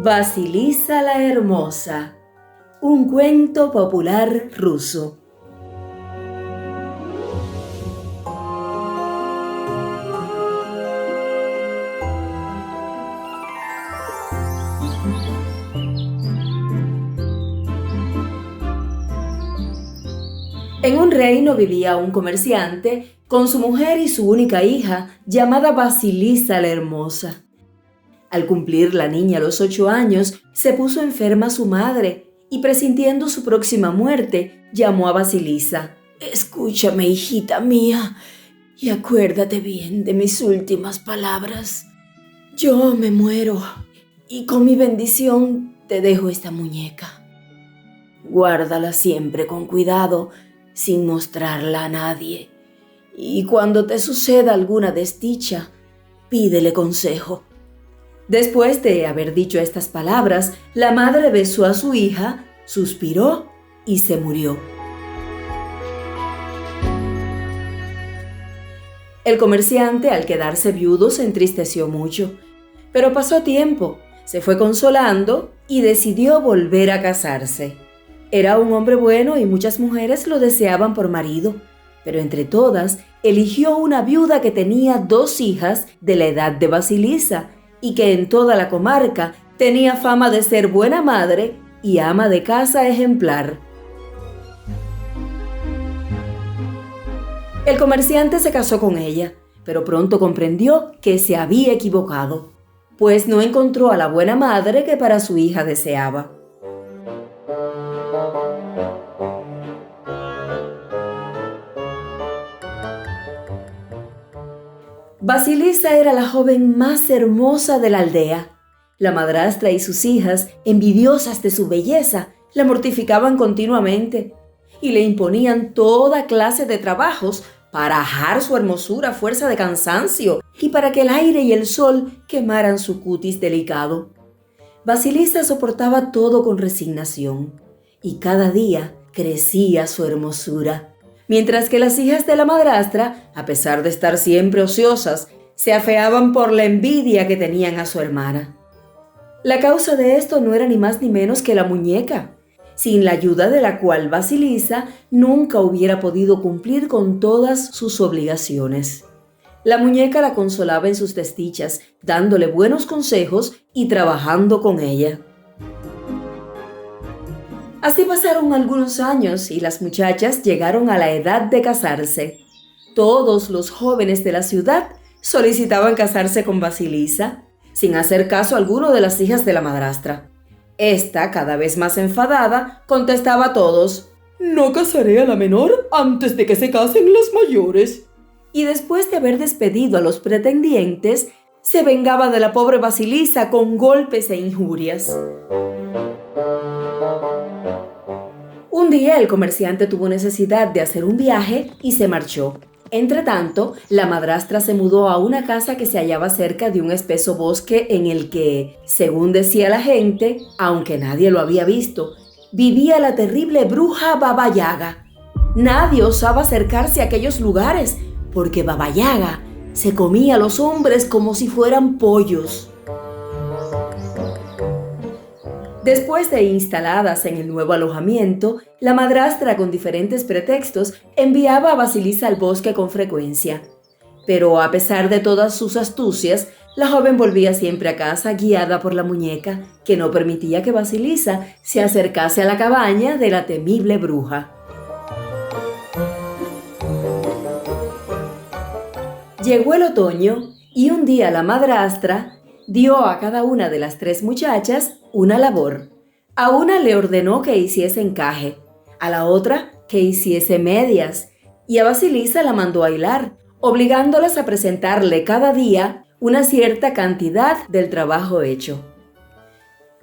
Vasilisa la Hermosa, un cuento popular ruso. En un reino vivía un comerciante con su mujer y su única hija, llamada Vasilisa la Hermosa. Al cumplir la niña los 8 años, se puso enferma su madre y, presintiendo su próxima muerte, llamó a Vasilisa. «Escúchame, hijita mía, y acuérdate bien de mis últimas palabras. Yo me muero y con mi bendición te dejo esta muñeca. Guárdala siempre con cuidado, sin mostrarla a nadie. Y cuando te suceda alguna desdicha, pídele consejo». Después de haber dicho estas palabras, la madre besó a su hija, suspiró y se murió. El comerciante, al quedarse viudo, se entristeció mucho, pero pasó tiempo, se fue consolando y decidió volver a casarse. Era un hombre bueno y muchas mujeres lo deseaban por marido, pero entre todas eligió una viuda que tenía 2 hijas de la edad de Vasilisa y que en toda la comarca tenía fama de ser buena madre y ama de casa ejemplar. El comerciante se casó con ella, pero pronto comprendió que se había equivocado, pues no encontró a la buena madre que para su hija deseaba. Vasilisa era la joven más hermosa de la aldea. La madrastra y sus hijas, envidiosas de su belleza, la mortificaban continuamente y le imponían toda clase de trabajos para ajar su hermosura a fuerza de cansancio y para que el aire y el sol quemaran su cutis delicado. Vasilisa soportaba todo con resignación y cada día crecía su hermosura, mientras que las hijas de la madrastra, a pesar de estar siempre ociosas, se afeaban por la envidia que tenían a su hermana. La causa de esto no era ni más ni menos que la muñeca, sin la ayuda de la cual Vasilisa nunca hubiera podido cumplir con todas sus obligaciones. La muñeca la consolaba en sus desdichas, dándole buenos consejos y trabajando con ella. Así pasaron algunos años y las muchachas llegaron a la edad de casarse. Todos los jóvenes de la ciudad solicitaban casarse con Vasilisa, sin hacer caso alguno de las hijas de la madrastra. Esta, cada vez más enfadada, contestaba a todos: «No casaré a la menor antes de que se casen las mayores». Y después de haber despedido a los pretendientes, se vengaba de la pobre Vasilisa con golpes e injurias. Un día el comerciante tuvo necesidad de hacer un viaje y se marchó. Entretanto, la madrastra se mudó a una casa que se hallaba cerca de un espeso bosque en el que, según decía la gente, aunque nadie lo había visto, vivía la terrible bruja Baba Yaga. Nadie osaba acercarse a aquellos lugares porque Baba Yaga se comía a los hombres como si fueran pollos. Después de instaladas en el nuevo alojamiento, la madrastra, con diferentes pretextos, enviaba a Vasilisa al bosque con frecuencia. Pero a pesar de todas sus astucias, la joven volvía siempre a casa guiada por la muñeca, que no permitía que Vasilisa se acercase a la cabaña de la temible bruja. Llegó el otoño y un día la madrastra dio a cada una de las 3 muchachas una labor. A una le ordenó que hiciese encaje, a la otra que hiciese medias y a Vasilisa la mandó a hilar, obligándolas a presentarle cada día una cierta cantidad del trabajo hecho.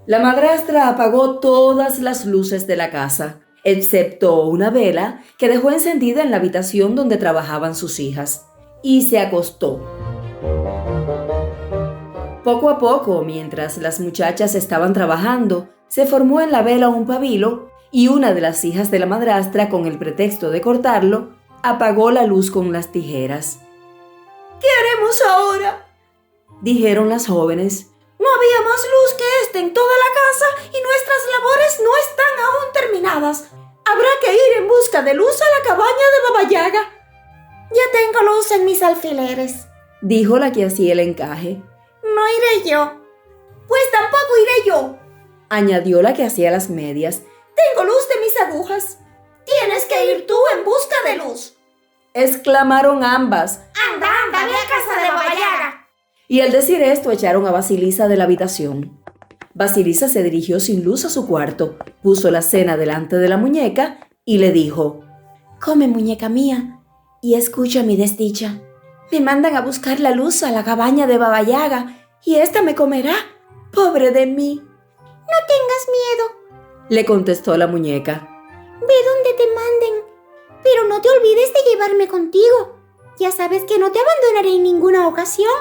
La madrastra apagó todas las luces de la casa, excepto una vela que dejó encendida en la habitación donde trabajaban sus hijas, y se acostó. Poco a poco, mientras las muchachas estaban trabajando, se formó en la vela un pabilo y una de las hijas de la madrastra, con el pretexto de cortarlo, apagó la luz con las tijeras. «¿Qué haremos ahora?», dijeron las jóvenes. «No había más luz que molesta en toda la casa y nuestras labores no están aún terminadas. Habrá que ir en busca de luz a la cabaña de Baba Yaga. Ya tengo luz en mis alfileres, dijo la que hacía el encaje. No iré yo. Pues tampoco iré yo, añadió la que hacía las medias. Tengo luz de mis agujas. Tienes que ir tú en busca de luz, exclamaron ambas. Anda, ve a casa de Baba Yaga. Y al decir esto echaron a Basilisa de la habitación. Basilisa se dirigió sin luz a su cuarto, puso la cena delante de la muñeca y le dijo: Come, muñeca mía, y escucha mi desdicha. Me mandan a buscar la luz a la cabaña de Baba Yaga y ésta me comerá. ¡Pobre de mí! No tengas miedo, le contestó la muñeca. Ve donde te manden, pero no te olvides de llevarme contigo. Ya sabes que no te abandonaré en ninguna ocasión.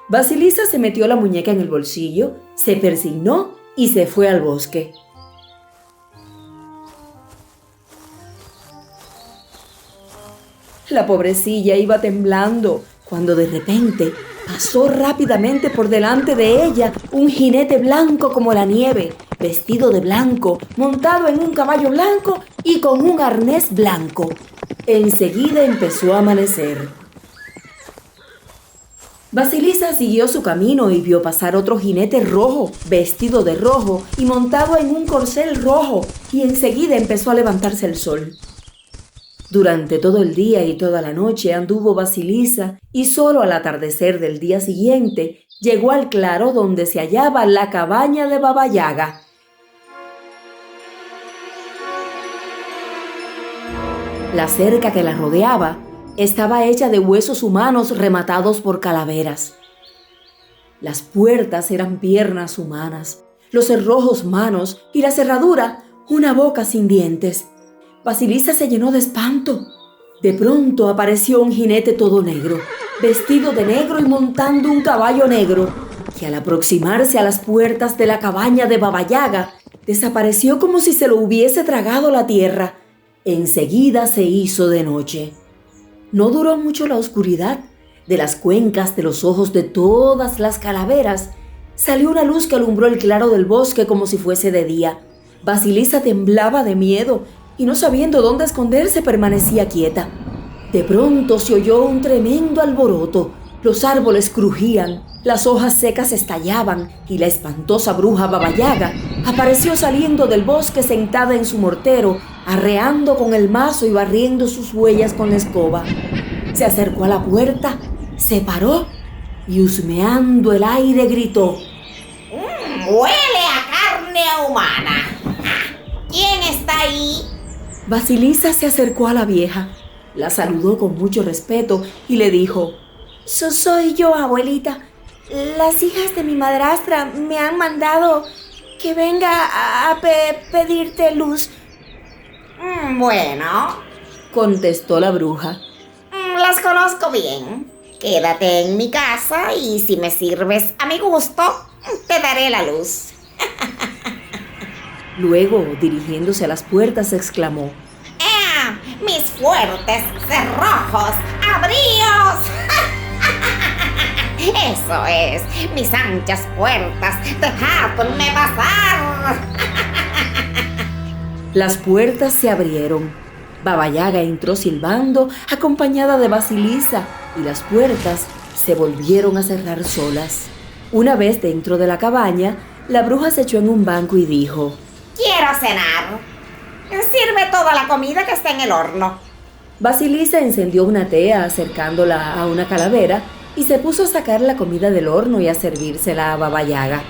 Basilisa se metió la muñeca en el bolsillo, se persignó y se fue al bosque. La pobrecilla iba temblando cuando de repente pasó rápidamente por delante de ella un jinete blanco como la nieve, vestido de blanco, montado en un caballo blanco y con un arnés blanco. Enseguida empezó a amanecer. Basilisa siguió su camino y vio pasar otro jinete rojo, vestido de rojo y montado en un corcel rojo, y enseguida empezó a levantarse el sol. Durante todo el día y toda la noche anduvo Basilisa y solo al atardecer del día siguiente llegó al claro donde se hallaba la cabaña de Baba Yaga. La cerca que la rodeaba estaba hecha de huesos humanos rematados por calaveras. Las puertas eran piernas humanas, los cerrojos manos y la cerradura una boca sin dientes. Basilisa se llenó de espanto. De pronto apareció un jinete todo negro, vestido de negro y montando un caballo negro, que al aproximarse a las puertas de la cabaña de Baba Yaga, desapareció como si se lo hubiese tragado la tierra. Enseguida se hizo de noche. No duró mucho la oscuridad. De las cuencas de los ojos de todas las calaveras salió una luz que alumbró el claro del bosque como si fuese de día. Basilisa temblaba de miedo y no sabiendo dónde esconderse permanecía quieta. De pronto se oyó un tremendo alboroto. Los árboles crujían, las hojas secas estallaban y la espantosa bruja Baba Yaga apareció saliendo del bosque sentada en su mortero, arreando con el mazo y barriendo sus huellas con la escoba. Se acercó a la puerta, se paró y husmeando el aire gritó: ¡Huele a carne humana! ¿Quién está ahí? Basilisa se acercó a la vieja, la saludó con mucho respeto y le dijo: Soy yo, abuelita. Las hijas de mi madrastra me han mandado que venga a pedirte luz. Bueno, contestó la bruja. Las conozco bien. Quédate en mi casa y si me sirves a mi gusto, te daré la luz. Luego, dirigiéndose a las puertas, exclamó: ¡Mis fuertes cerrojos! ¡Abríos! ¡Eso es! ¡Mis anchas puertas! ¡Dejadme pasar! Las puertas se abrieron. Baba Yaga entró silbando, acompañada de Basilisa, y las puertas se volvieron a cerrar solas. Una vez dentro de la cabaña, la bruja se echó en un banco y dijo: ¡Quiero cenar! Sirve toda la comida que está en el horno. Basilisa encendió una tea acercándola a una calavera y se puso a sacar la comida del horno y a servírsela a Baba Yaga.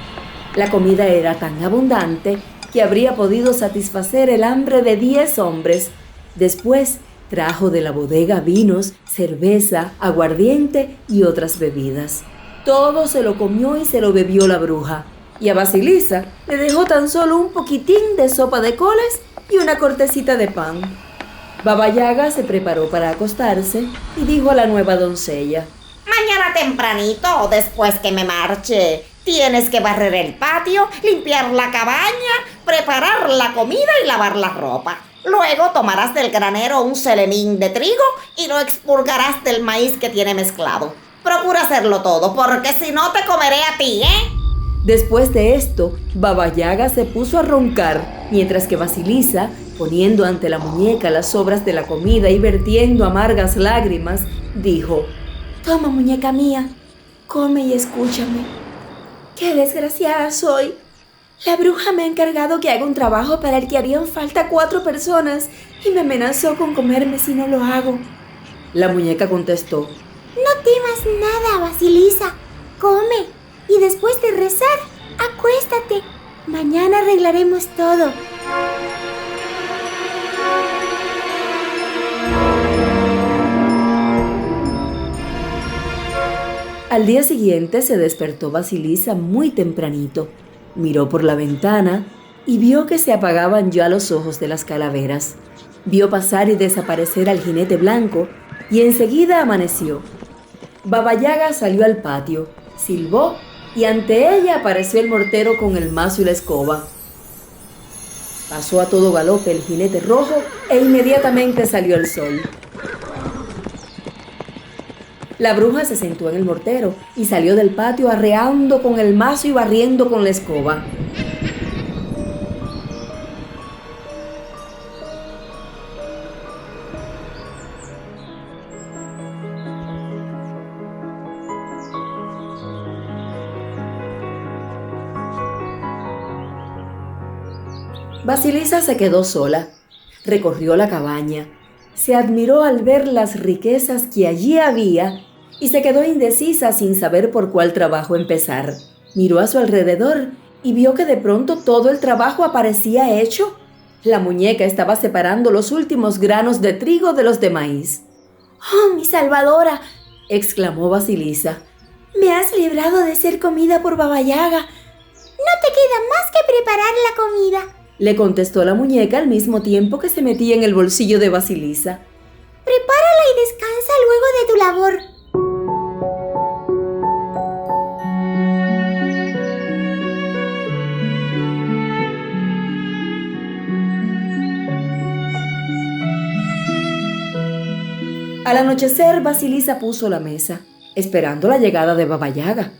La comida era tan abundante que habría podido satisfacer el hambre de 10 hombres. Después trajo de la bodega vinos, cerveza, aguardiente y otras bebidas. Todo se lo comió y se lo bebió la bruja. Y a Basilisa le dejó tan solo un poquitín de sopa de coles y una cortecita de pan. Baba Yaga se preparó para acostarse y dijo a la nueva doncella: Mañana tempranito, después que me marche, tienes que barrer el patio, limpiar la cabaña, preparar la comida y lavar la ropa. Luego tomarás del granero un celemín de trigo y lo expurgarás del maíz que tiene mezclado. Procura hacerlo todo, porque si no te comeré a ti, ¿eh? Después de esto, Baba Yaga se puso a roncar, mientras que Vasilisa, poniendo ante la muñeca las sobras de la comida y vertiendo amargas lágrimas, dijo: Toma, muñeca mía, come y escúchame. ¡Qué desgraciada soy! La bruja me ha encargado que haga un trabajo para el que harían falta 4 personas y me amenazó con comerme si no lo hago. La muñeca contestó: No temas nada, Vasilisa. Come y después de rezar, acuéstate. Mañana arreglaremos todo. Al día siguiente se despertó Vasilisa muy tempranito. Miró por la ventana y vio que se apagaban ya los ojos de las calaveras. Vio pasar y desaparecer al jinete blanco y enseguida amaneció. Baba Yaga salió al patio, silbó y ante ella apareció el mortero con el mazo y la escoba. Pasó a todo galope el jinete rojo e inmediatamente salió el sol. La bruja se sentó en el mortero y salió del patio arreando con el mazo y barriendo con la escoba. Vasilisa se quedó sola, recorrió la cabaña, se admiró al ver las riquezas que allí había y se quedó indecisa sin saber por cuál trabajo empezar. Miró a su alrededor y vio que de pronto todo el trabajo aparecía hecho. La muñeca estaba separando los últimos granos de trigo de los de maíz. ¡Oh, mi salvadora!, exclamó Vasilisa. Me has librado de ser comida por Baba Yaga. No te queda más que preparar la comida, le contestó la muñeca al mismo tiempo que se metía en el bolsillo de Vasilisa. Prepárala y descansa luego de tu labor. Al anochecer, Vasilisa puso la mesa, esperando la llegada de Baba Yaga.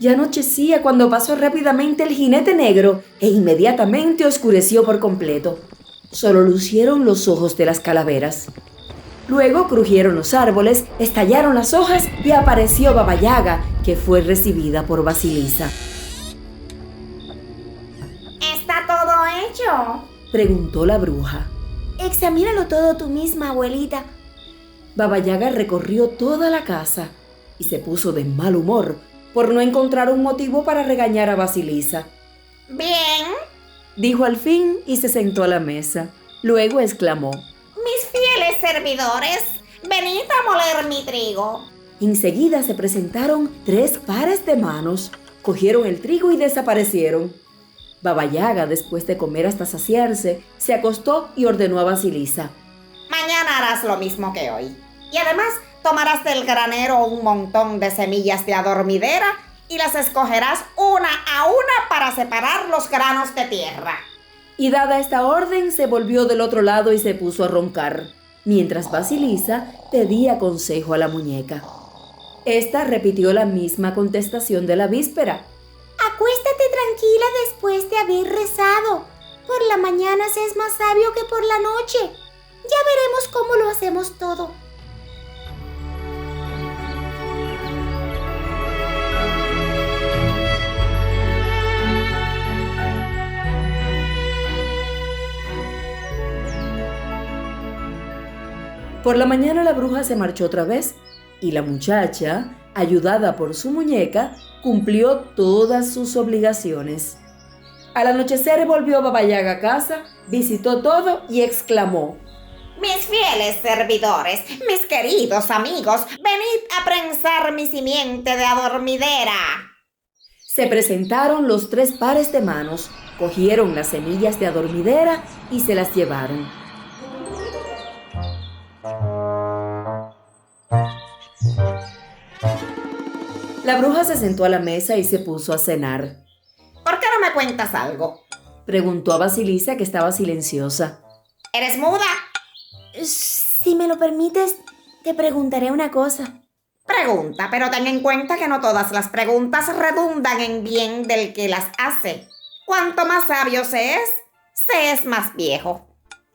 Ya anochecía cuando pasó rápidamente el jinete negro e inmediatamente oscureció por completo. Solo lucieron los ojos de las calaveras. Luego crujieron los árboles, estallaron las hojas y apareció Baba Yaga, que fue recibida por Vasilisa. ¿Está todo hecho?, preguntó la bruja. Examínalo todo tú misma, abuelita. Baba Yaga recorrió toda la casa y se puso de mal humor por no encontrar un motivo para regañar a Vasilisa. Bien, dijo al fin y se sentó a la mesa. Luego exclamó: mis fieles servidores, venid a moler mi trigo. Enseguida se presentaron 3 pares de manos, cogieron el trigo y desaparecieron. Baba Yaga, después de comer hasta saciarse, se acostó y ordenó a Vasilisa: mañana harás lo mismo que hoy. Y además tomarás del granero un montón de semillas de adormidera y las escogerás una a una para separar los granos de tierra. Y dada esta orden, se volvió del otro lado y se puso a roncar, mientras Vasilisa pedía consejo a la muñeca. Esta repitió la misma contestación de la víspera. Acuéstate tranquila después de haber rezado. Por la mañana se es más sabio que por la noche. Ya veremos cómo lo hacemos todo. Por la mañana la bruja se marchó otra vez y la muchacha, ayudada por su muñeca, cumplió todas sus obligaciones. Al anochecer volvió Baba Yaga a casa, visitó todo y exclamó: mis fieles servidores, mis queridos amigos, venid a prensar mi simiente de adormidera. Se presentaron los 3 pares de manos, cogieron las semillas de adormidera y se las llevaron. La bruja se sentó a la mesa y se puso a cenar. ¿Por qué no me cuentas algo?, preguntó a Vasilisa, que estaba silenciosa. ¿Eres muda? Si me lo permites, te preguntaré una cosa. Pregunta, pero ten en cuenta que no todas las preguntas redundan en bien del que las hace. Cuanto más sabio se es más viejo.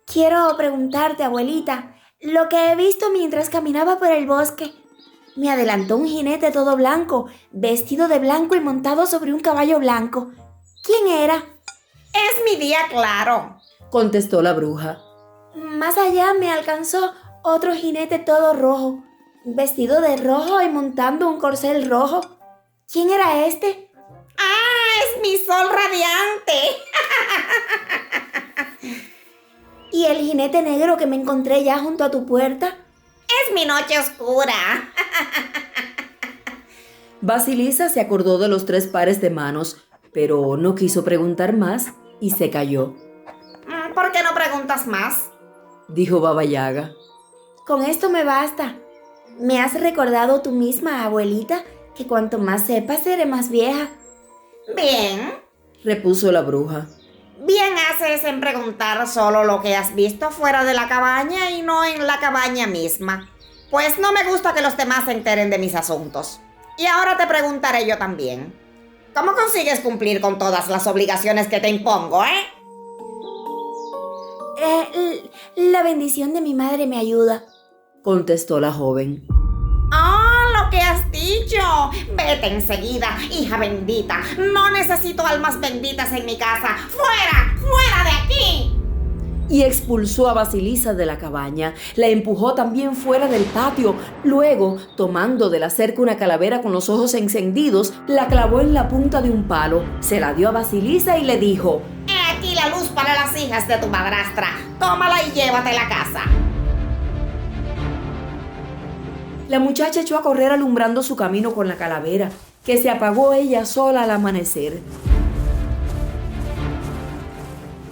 Quiero preguntarte, abuelita, lo que he visto mientras caminaba por el bosque. Me adelantó un jinete todo blanco, vestido de blanco y montado sobre un caballo blanco. ¿Quién era? Es mi día claro, contestó la bruja. Más allá me alcanzó otro jinete todo rojo, vestido de rojo y montando un corcel rojo. ¿Quién era este? ¡Ah, es mi sol radiante! ¿Y el jinete negro que me encontré ya junto a tu puerta? Es mi noche oscura. Basilisa se acordó de los 3 pares de manos, pero no quiso preguntar más y se calló. ¿Por qué no preguntas más? Dijo Baba Yaga. Con esto me basta. Me has recordado tú misma, abuelita, que cuanto más sepas seré más vieja. Bien, repuso la bruja. bien haces en preguntar solo lo que has visto fuera de la cabaña y no en la cabaña misma. Pues no me gusta que los demás se enteren de mis asuntos. Y ahora te preguntaré yo también. ¿Cómo consigues cumplir con todas las obligaciones que te impongo, La bendición de mi madre me ayuda, contestó la joven. Lo que has dicho. Vete enseguida, hija bendita. No necesito almas benditas en mi casa. ¡Fuera! ¡Fuera de aquí! Y expulsó a Basilisa de la cabaña. La empujó también fuera del patio. Luego, tomando de la cerca una calavera con los ojos encendidos, la clavó en la punta de un palo. Se la dio a Basilisa y le dijo: He aquí la luz para las hijas de tu madrastra. Tómala y llévatela a casa. La muchacha echó a correr alumbrando su camino con la calavera, que se apagó ella sola al amanecer.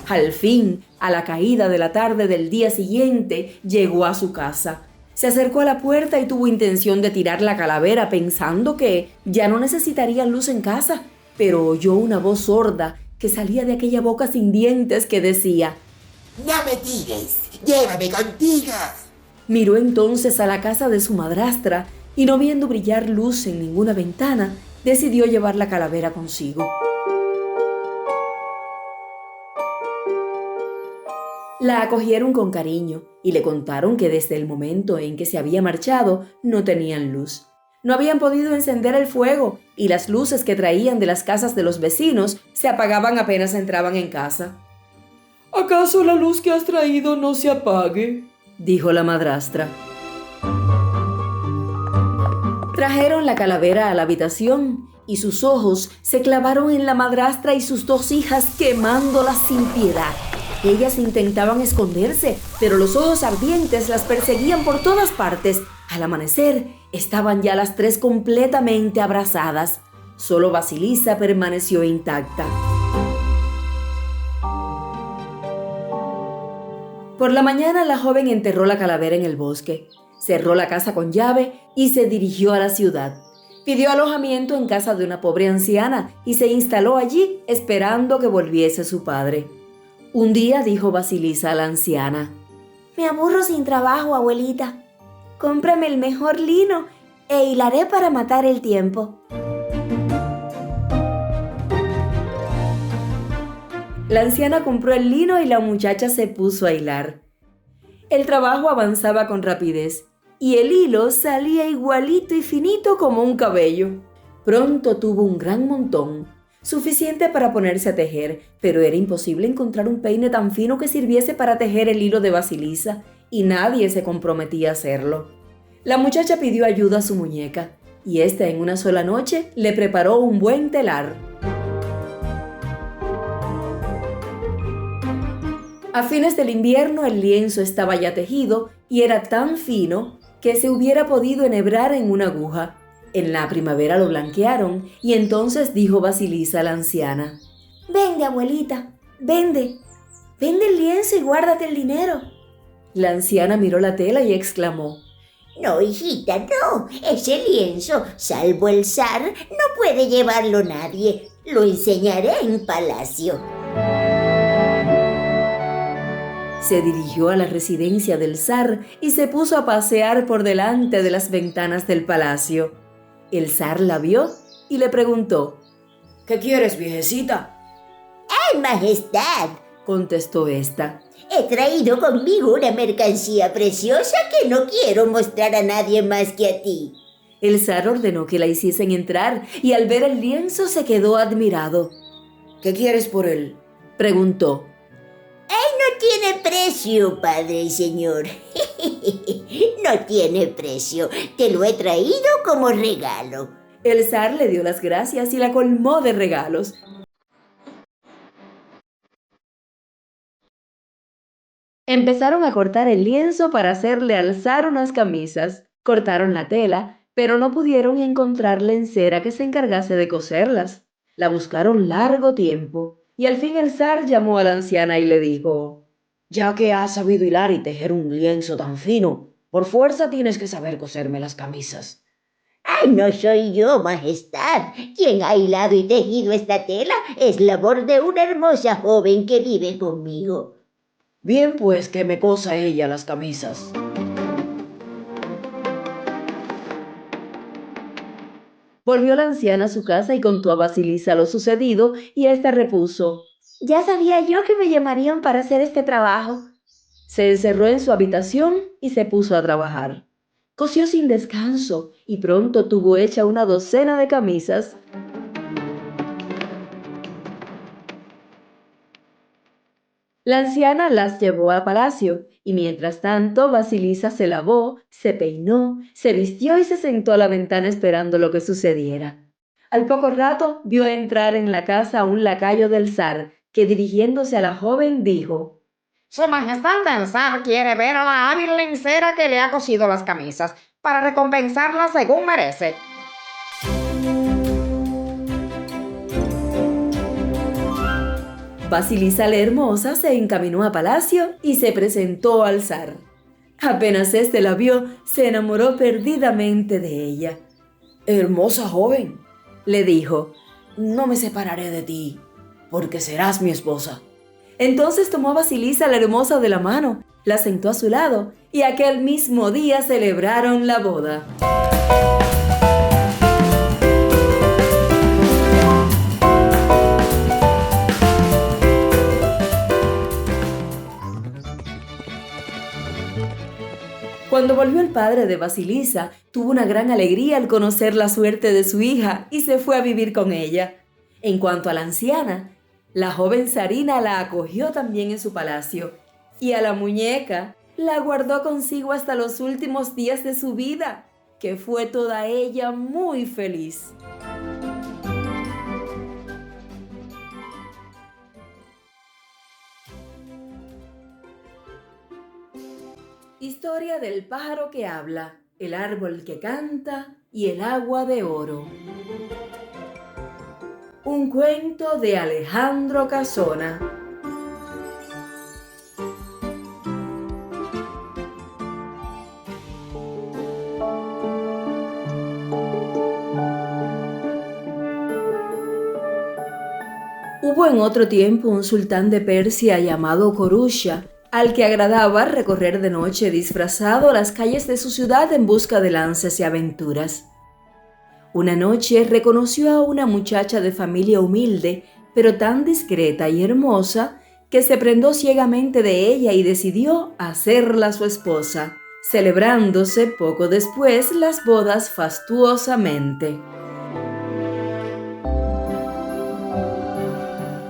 Al fin, a la caída de la tarde del día siguiente, llegó a su casa. Se acercó a la puerta y tuvo intención de tirar la calavera pensando que ya no necesitaría luz en casa, pero oyó una voz sorda que salía de aquella boca sin dientes que decía: ¡No me tires! ¡Llévame contigo! Miró entonces a la casa de su madrastra y, no viendo brillar luz en ninguna ventana, decidió llevar la calavera consigo. La acogieron con cariño y le contaron que desde el momento en que se había marchado no tenían luz. No habían podido encender el fuego y las luces que traían de las casas de los vecinos se apagaban apenas entraban en casa. ¿Acaso la luz que has traído no se apague?, dijo la madrastra. Trajeron la calavera a la habitación y sus ojos se clavaron en la madrastra y sus 2 hijas, quemándolas sin piedad. Ellas intentaban esconderse, pero los ojos ardientes las perseguían por todas partes. Al amanecer, estaban ya las 3 completamente abrazadas. Solo Basilisa permaneció intacta. Por la mañana, la joven enterró la calavera en el bosque, cerró la casa con llave y se dirigió a la ciudad. Pidió alojamiento en casa de una pobre anciana y se instaló allí esperando que volviese su padre. Un día dijo Basilisa a la anciana: Me aburro sin trabajo, abuelita. Cómprame el mejor lino e hilaré para matar el tiempo. La anciana compró el lino y la muchacha se puso a hilar. El trabajo avanzaba con rapidez y el hilo salía igualito y finito como un cabello. Pronto tuvo un gran montón, suficiente para ponerse a tejer, pero era imposible encontrar un peine tan fino que sirviese para tejer el hilo de Basilisa, y nadie se comprometía a hacerlo. La muchacha pidió ayuda a su muñeca, y ésta en una sola noche le preparó un buen telar. A fines del invierno el lienzo estaba ya tejido y era tan fino que se hubiera podido enhebrar en una aguja. En la primavera lo blanquearon y entonces dijo Basilisa a la anciana: Vende, abuelita, vende. Vende el lienzo y guárdate el dinero. La anciana miró la tela y exclamó: No, hijita, no. Ese lienzo, salvo el zar, no puede llevarlo nadie. Lo enseñaré en palacio. Se dirigió a la residencia del zar y se puso a pasear por delante de las ventanas del palacio. El zar la vio y le preguntó: ¿Qué quieres, viejecita? ¡Ay, majestad! Contestó ésta. He traído conmigo una mercancía preciosa que no quiero mostrar a nadie más que a ti. El zar ordenó que la hiciesen entrar y al ver el lienzo se quedó admirado. ¿Qué quieres por él? Preguntó. No tiene precio, padre y señor. No tiene precio. Te lo he traído como regalo. El zar le dio las gracias y la colmó de regalos. Empezaron a cortar el lienzo para hacerle al zar unas camisas. Cortaron la tela, pero no pudieron encontrar lencera que se encargase de coserlas. La buscaron largo tiempo, y al fin el zar llamó a la anciana y le dijo: Ya que has sabido hilar y tejer un lienzo tan fino, por fuerza tienes que saber coserme las camisas. ¡Ay, no soy yo, majestad! Quien ha hilado y tejido esta tela es labor de una hermosa joven que vive conmigo. Bien, pues que me cosa ella las camisas. Volvió la anciana a su casa y contó a Basilisa lo sucedido, y ésta repuso: Ya sabía yo que me llamarían para hacer este trabajo. Se encerró en su habitación y se puso a trabajar. Cosió sin descanso y pronto tuvo hecha una docena de camisas. La anciana las llevó al palacio y mientras tanto Basilisa se lavó, se peinó, se vistió y se sentó a la ventana esperando lo que sucediera. Al poco rato vio entrar en la casa a un lacayo del zar, que dirigiéndose a la joven dijo: Su majestad el zar quiere ver a la hábil lencera que le ha cosido las camisas, para recompensarla según merece. Basilisa la hermosa se encaminó a palacio y se presentó al zar. Apenas éste la vio, se enamoró perdidamente de ella. Hermosa joven, Le dijo. no me separaré de ti, porque serás mi esposa. Entonces tomó a Basilisa la hermosa de la mano, la sentó a su lado y aquel mismo día celebraron la boda. Cuando volvió el padre de Basilisa, tuvo una gran alegría al conocer la suerte de su hija y se fue a vivir con ella. En cuanto a la anciana, la joven zarina la acogió también en su palacio y a la muñeca la guardó consigo hasta los últimos días de su vida, que fue toda ella muy feliz. Historia del pájaro que habla, el árbol que canta y el agua de oro. Un cuento de Alejandro Casona. Hubo en otro tiempo un sultán de Persia llamado Corusha, al que agradaba recorrer de noche disfrazado las calles de su ciudad en busca de lances y aventuras. Una noche reconoció a una muchacha de familia humilde, pero tan discreta y hermosa, que se prendó ciegamente de ella y decidió hacerla su esposa, celebrándose poco después las bodas fastuosamente.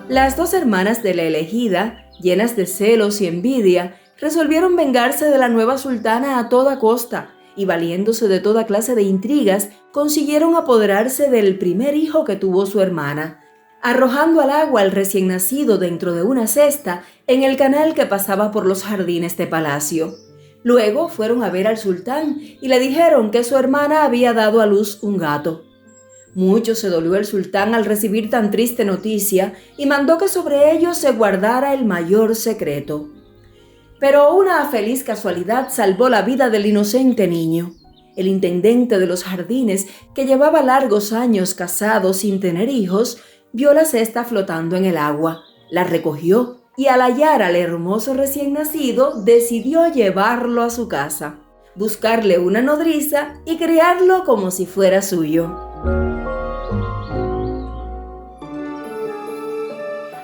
Las dos hermanas de la elegida, llenas de celos y envidia, resolvieron vengarse de la nueva sultana a toda costa y, valiéndose de toda clase de intrigas, consiguieron apoderarse del primer hijo que tuvo su hermana, arrojando al agua al recién nacido dentro de una cesta en el canal que pasaba por los jardines de palacio. Luego fueron a ver al sultán y le dijeron que su hermana había dado a luz un gato. Mucho se dolió el sultán al recibir tan triste noticia y mandó que sobre ello se guardara el mayor secreto. Pero una feliz casualidad salvó la vida del inocente niño. El intendente de los jardines, que llevaba largos años casado sin tener hijos, vio la cesta flotando en el agua, la recogió y al hallar al hermoso recién nacido, decidió llevarlo a su casa, buscarle una nodriza y criarlo como si fuera suyo.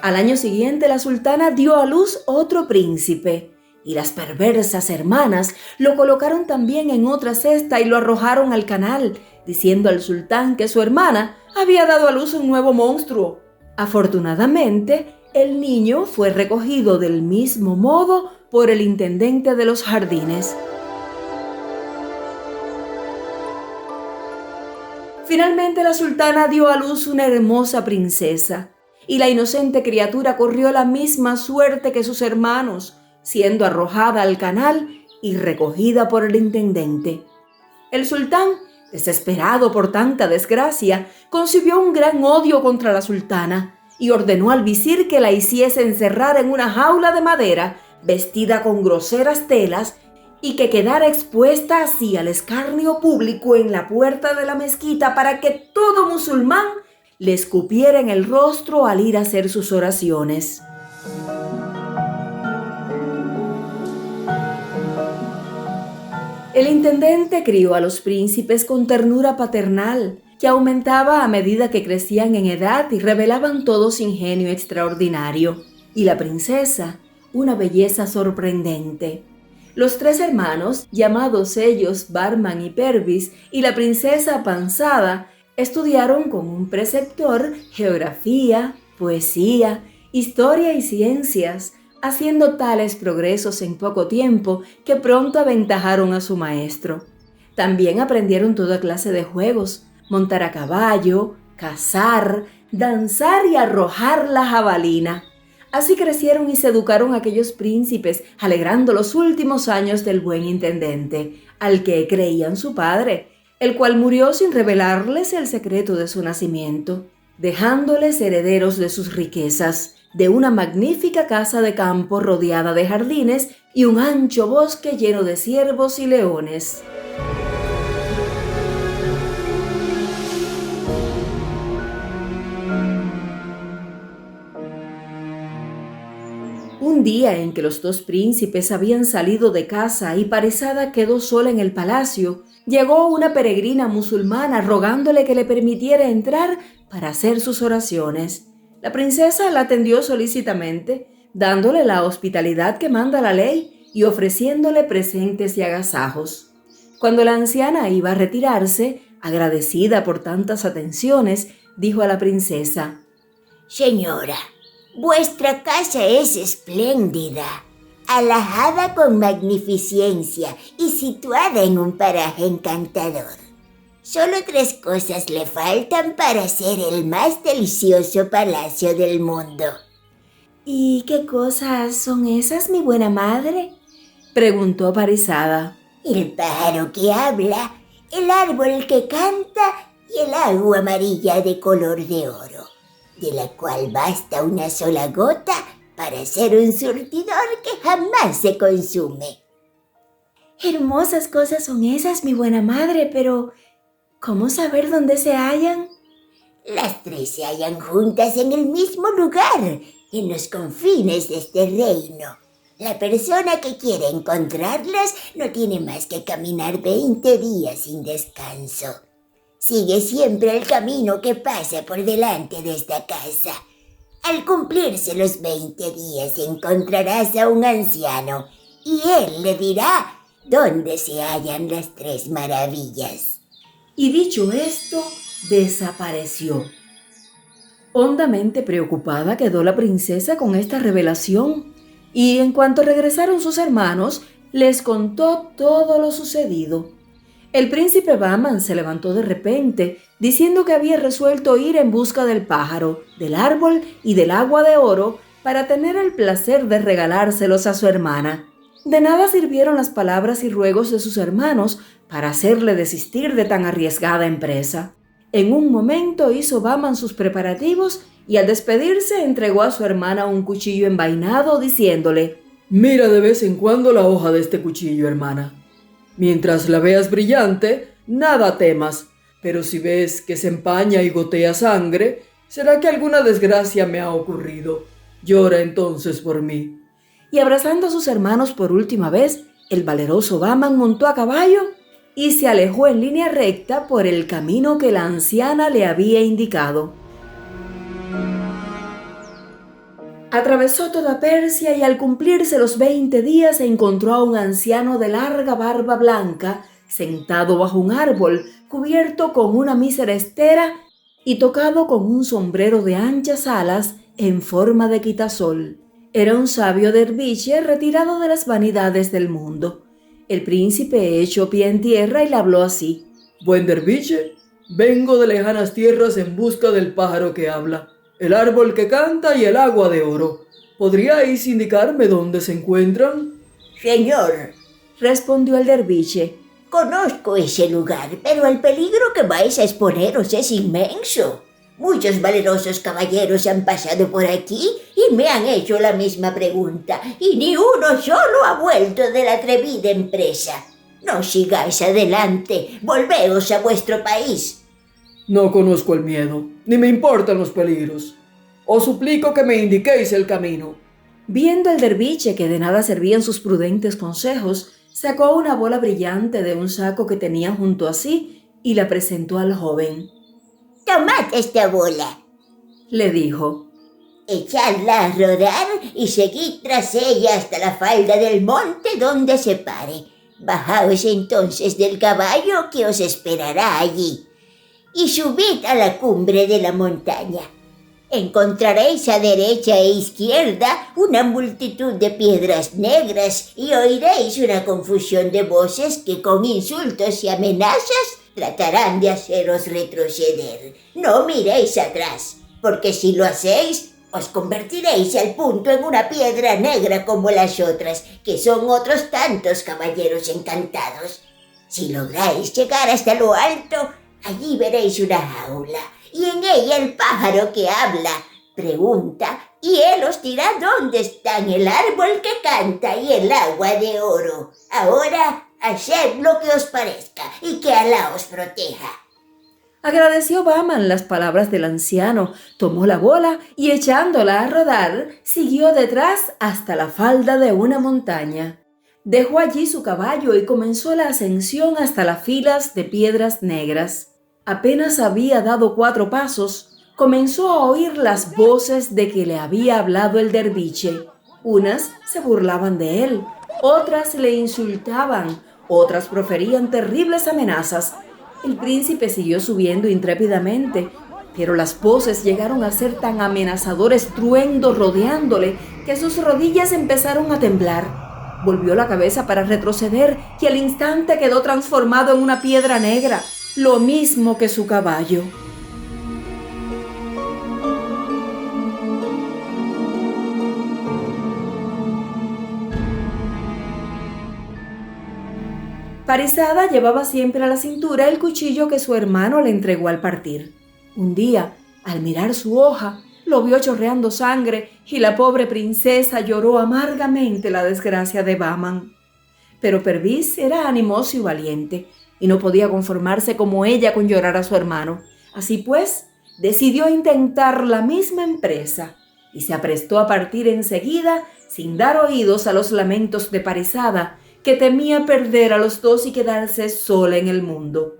Al año siguiente, la sultana dio a luz otro príncipe, y las perversas hermanas lo colocaron también en otra cesta y lo arrojaron al canal, diciendo al sultán que su hermana había dado a luz un nuevo monstruo. Afortunadamente, el niño fue recogido del mismo modo por el intendente de los jardines. Finalmente, la sultana dio a luz una hermosa princesa, y la inocente criatura corrió la misma suerte que sus hermanos, siendo arrojada al canal y recogida por el intendente. El sultán, desesperado por tanta desgracia, concibió un gran odio contra la sultana y ordenó al visir que la hiciese encerrar en una jaula de madera vestida con groseras telas y que quedara expuesta así al escarnio público en la puerta de la mezquita para que todo musulmán le escupiera en el rostro al ir a hacer sus oraciones. El intendente crió a los príncipes con ternura paternal, que aumentaba a medida que crecían en edad y revelaban todos ingenio extraordinario, y la princesa una belleza sorprendente. Los tres hermanos, llamados ellos Barman y Pervis, y la princesa Pansada, estudiaron con un preceptor geografía, poesía, historia y ciencias, haciendo tales progresos en poco tiempo que pronto aventajaron a su maestro. También aprendieron toda clase de juegos, montar a caballo, cazar, danzar y arrojar la jabalina. Así crecieron y se educaron aquellos príncipes, alegrando los últimos años del buen intendente, al que creían su padre, el cual murió sin revelarles el secreto de su nacimiento, dejándoles herederos de sus riquezas, de una magnífica casa de campo rodeada de jardines y un ancho bosque lleno de ciervos y leones. Un día en que los dos príncipes habían salido de casa y Parizada quedó sola en el palacio, llegó una peregrina musulmana rogándole que le permitiera entrar para hacer sus oraciones. La princesa la atendió solícitamente, dándole la hospitalidad que manda la ley y ofreciéndole presentes y agasajos. Cuando la anciana iba a retirarse, agradecida por tantas atenciones, dijo a la princesa: Señora, vuestra casa es espléndida, alhajada con magnificencia y situada en un paraje encantador. Solo 3 cosas le faltan para ser el más delicioso palacio del mundo. ¿Y qué cosas son esas, mi buena madre?, preguntó Parizada. El pájaro que habla, el árbol que canta y el agua amarilla de color de oro, de la cual basta una sola gota para ser un surtidor que jamás se consume. Hermosas cosas son esas, mi buena madre, pero ¿cómo saber dónde se hallan? Las 3 se hallan juntas en el mismo lugar, en los confines de este reino. La persona que quiere encontrarlas no tiene más que caminar 20 días sin descanso. Sigue siempre el camino que pasa por delante de esta casa. Al cumplirse los 20 días encontrarás a un anciano y él le dirá dónde se hallan las 3 maravillas. Y dicho esto, desapareció. Hondamente preocupada quedó la princesa con esta revelación, y en cuanto regresaron sus hermanos, les contó todo lo sucedido. El príncipe Bahman se levantó de repente, diciendo que había resuelto ir en busca del pájaro, del árbol y del agua de oro para tener el placer de regalárselos a su hermana. De nada sirvieron las palabras y ruegos de sus hermanos para hacerle desistir de tan arriesgada empresa. En un momento hizo Bahman sus preparativos y al despedirse entregó a su hermana un cuchillo envainado, diciéndole: «Mira de vez en cuando la hoja de este cuchillo, hermana. Mientras la veas brillante, nada temas, pero si ves que se empaña y gotea sangre, será que alguna desgracia me ha ocurrido. Llora entonces por mí. Y abrazando a sus hermanos por última vez, el valeroso Bahman montó a caballo y se alejó en línea recta por el camino que la anciana le había indicado. Atravesó toda Persia y al cumplirse los 20 días encontró a un anciano de larga barba blanca sentado bajo un árbol cubierto con una mísera estera y tocado con un sombrero de anchas alas en forma de quitasol. Era un sabio derviche retirado de las vanidades del mundo. El príncipe echó pie en tierra y le habló así: «Buen derviche, vengo de lejanas tierras en busca del pájaro que habla, el árbol que canta y el agua de oro. ¿Podríais indicarme dónde se encuentran?» Señor, respondió el derviche. conozco ese lugar, pero el peligro que vais a exponeros es inmenso. Muchos valerosos caballeros han pasado por aquí y me han hecho la misma pregunta, y ni uno solo ha vuelto de la atrevida empresa. No sigáis adelante, volveos a vuestro país. No conozco el miedo, ni me importan los peligros. Os suplico que me indiquéis el camino. Viendo el derviche que de nada servían sus prudentes consejos, sacó una bola brillante de un saco que tenía junto a sí y la presentó al joven. Tomad esta bola, Le dijo. echadla a rodar y seguid tras ella hasta la falda del monte donde se pare. Bajaos entonces del caballo que os esperará allí y subid a la cumbre de la montaña. Encontraréis a derecha e izquierda una multitud de piedras negras y oiréis una confusión de voces que con insultos y amenazas tratarán de haceros retroceder. No miréis atrás, porque si lo hacéis, os convertiréis al punto en una piedra negra como las otras, que son otros tantos caballeros encantados. Si lográis llegar hasta lo alto, allí veréis una jaula, y en ella el pájaro que habla pregunta, y él os dirá dónde están el árbol que canta y el agua de oro. Ahora, haced lo que os parezca, y que Alá os proteja. Agradeció Bahman las palabras del anciano, tomó la bola y echándola a rodar, siguió detrás hasta la falda de una montaña. Dejó allí su caballo y comenzó la ascensión hasta las filas de piedras negras. Apenas había dado 4 pasos, comenzó a oír las voces de que le había hablado el derviche. Unas se burlaban de él, otras le insultaban, otras proferían terribles amenazas. El príncipe siguió subiendo intrépidamente, pero las voces llegaron a ser tan amenazador estruendo rodeándole que sus rodillas empezaron a temblar. Volvió la cabeza para retroceder y al instante quedó transformado en una piedra negra, lo mismo que su caballo. Parizada llevaba siempre a la cintura el cuchillo que su hermano le entregó al partir. Un día, al mirar su hoja, lo vio chorreando sangre y la pobre princesa lloró amargamente la desgracia de Bahman. Pero Perviz era animoso y valiente y no podía conformarse como ella con llorar a su hermano. Así pues, decidió intentar la misma empresa y se aprestó a partir enseguida sin dar oídos a los lamentos de Parizada, que temía perder a los dos y quedarse sola en el mundo.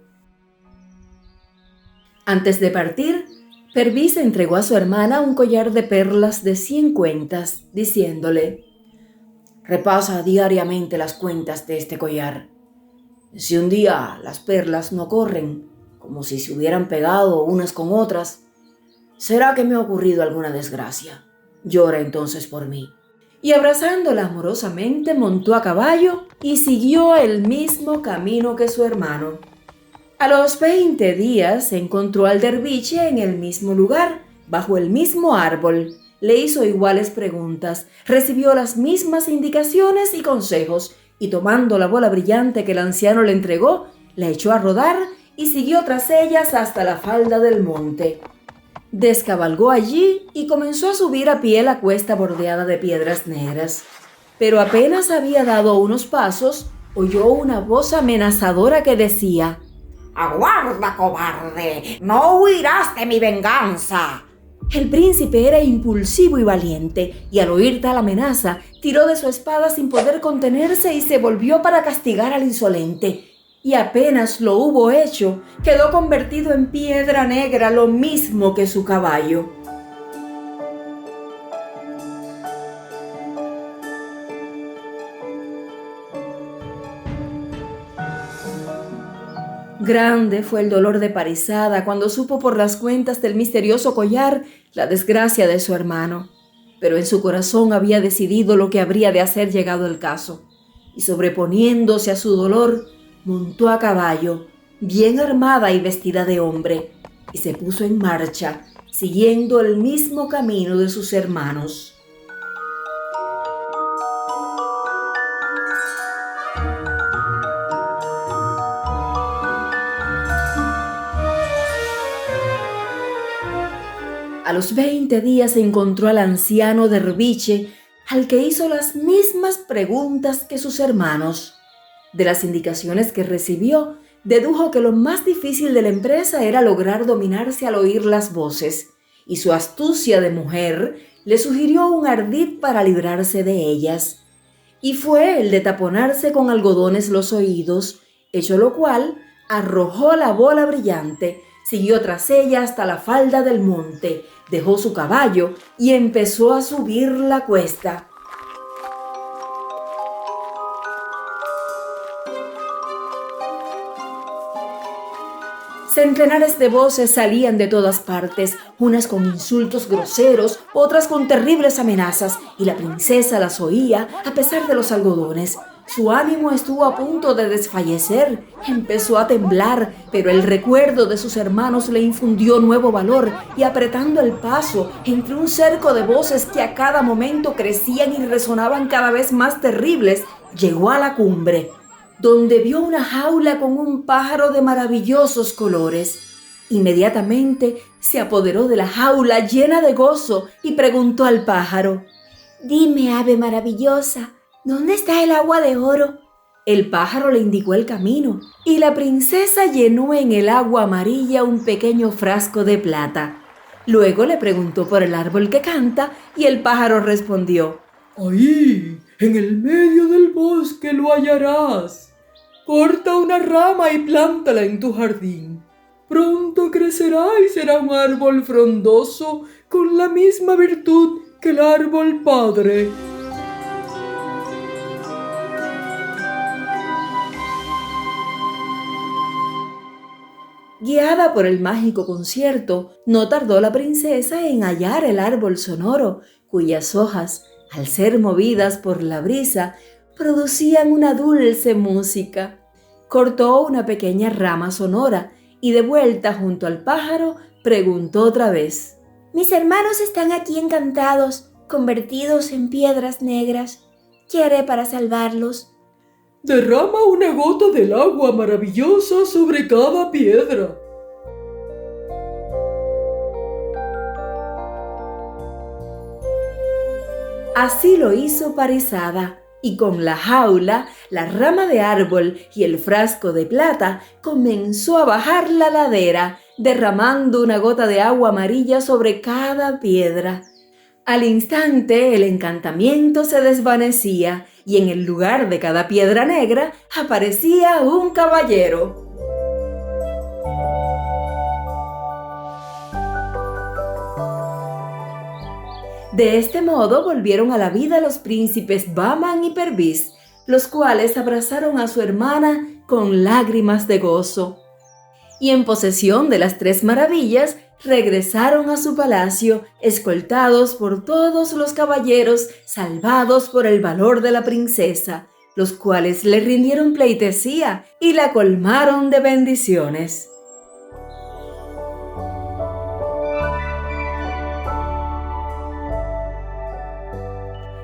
Antes de partir, Perviz entregó a su hermana un collar de perlas de 100 cuentas, diciéndole: «Repasa diariamente las cuentas de este collar. Si un día las perlas no corren, como si se hubieran pegado unas con otras, será que me ha ocurrido alguna desgracia. Llora entonces por mí». Y abrazándola amorosamente montó a caballo y siguió el mismo camino que su hermano. A los 20 días encontró al derviche en el mismo lugar, bajo el mismo árbol. Le hizo iguales preguntas, recibió las mismas indicaciones y consejos, y tomando la bola brillante que el anciano le entregó, la echó a rodar y siguió tras ellas hasta la falda del monte. Descabalgó allí y comenzó a subir a pie la cuesta bordeada de piedras negras. Pero apenas había dado unos pasos, oyó una voz amenazadora que decía: ¡Aguarda, cobarde! ¡No huirás de mi venganza! El príncipe era impulsivo y valiente, y al oír tal amenaza, tiró de su espada sin poder contenerse y se volvió para castigar al insolente. Y apenas lo hubo hecho, quedó convertido en piedra negra, lo mismo que su caballo. Grande fue el dolor de Parizada cuando supo por las cuentas del misterioso collar la desgracia de su hermano. Pero en su corazón había decidido lo que habría de hacer llegado el caso, y sobreponiéndose a su dolor, montó a caballo, bien armada y vestida de hombre, y se puso en marcha, siguiendo el mismo camino de sus hermanos. A los 20 días encontró al anciano derviche, al que hizo las mismas preguntas que sus hermanos. De las indicaciones que recibió, dedujo que lo más difícil de la empresa era lograr dominarse al oír las voces, y su astucia de mujer le sugirió un ardid para librarse de ellas. Y fue el de taponarse con algodones los oídos, hecho lo cual, arrojó la bola brillante, siguió tras ella hasta la falda del monte, dejó su caballo y empezó a subir la cuesta. Centenares de voces salían de todas partes, unas con insultos groseros, otras con terribles amenazas, y la princesa las oía a pesar de los algodones. Su ánimo estuvo a punto de desfallecer, empezó a temblar, pero el recuerdo de sus hermanos le infundió nuevo valor y apretando el paso entre un cerco de voces que a cada momento crecían y resonaban cada vez más terribles, llegó a la cumbre, donde vio una jaula con un pájaro de maravillosos colores. Inmediatamente se apoderó de la jaula llena de gozo y preguntó al pájaro: «Dime, ave maravillosa, ¿dónde está el agua de oro?» El pájaro le indicó el camino y la princesa llenó en el agua amarilla un pequeño frasco de plata. Luego le preguntó por el árbol que canta y el pájaro respondió: «Ahí, en el medio del bosque lo hallarás. Corta una rama y plántala en tu jardín. Pronto crecerá y será un árbol frondoso con la misma virtud que el árbol padre». Guiada por el mágico concierto, no tardó la princesa en hallar el árbol sonoro, cuyas hojas, al ser movidas por la brisa, producían una dulce música. Cortó una pequeña rama sonora y de vuelta junto al pájaro preguntó otra vez: «Mis hermanos están aquí encantados, convertidos en piedras negras. ¿Qué haré para salvarlos?» «Derrama una gota del agua maravillosa sobre cada piedra». Así lo hizo Parizada, y con la jaula, la rama de árbol y el frasco de plata comenzó a bajar la ladera, derramando una gota de agua amarilla sobre cada piedra. Al instante el encantamiento se desvanecía y en el lugar de cada piedra negra aparecía un caballero. De este modo volvieron a la vida los príncipes Bahman y Perviz, los cuales abrazaron a su hermana con lágrimas de gozo. Y en posesión de las 3 maravillas, regresaron a su palacio, escoltados por todos los caballeros, salvados por el valor de la princesa, los cuales le rindieron pleitesía y la colmaron de bendiciones.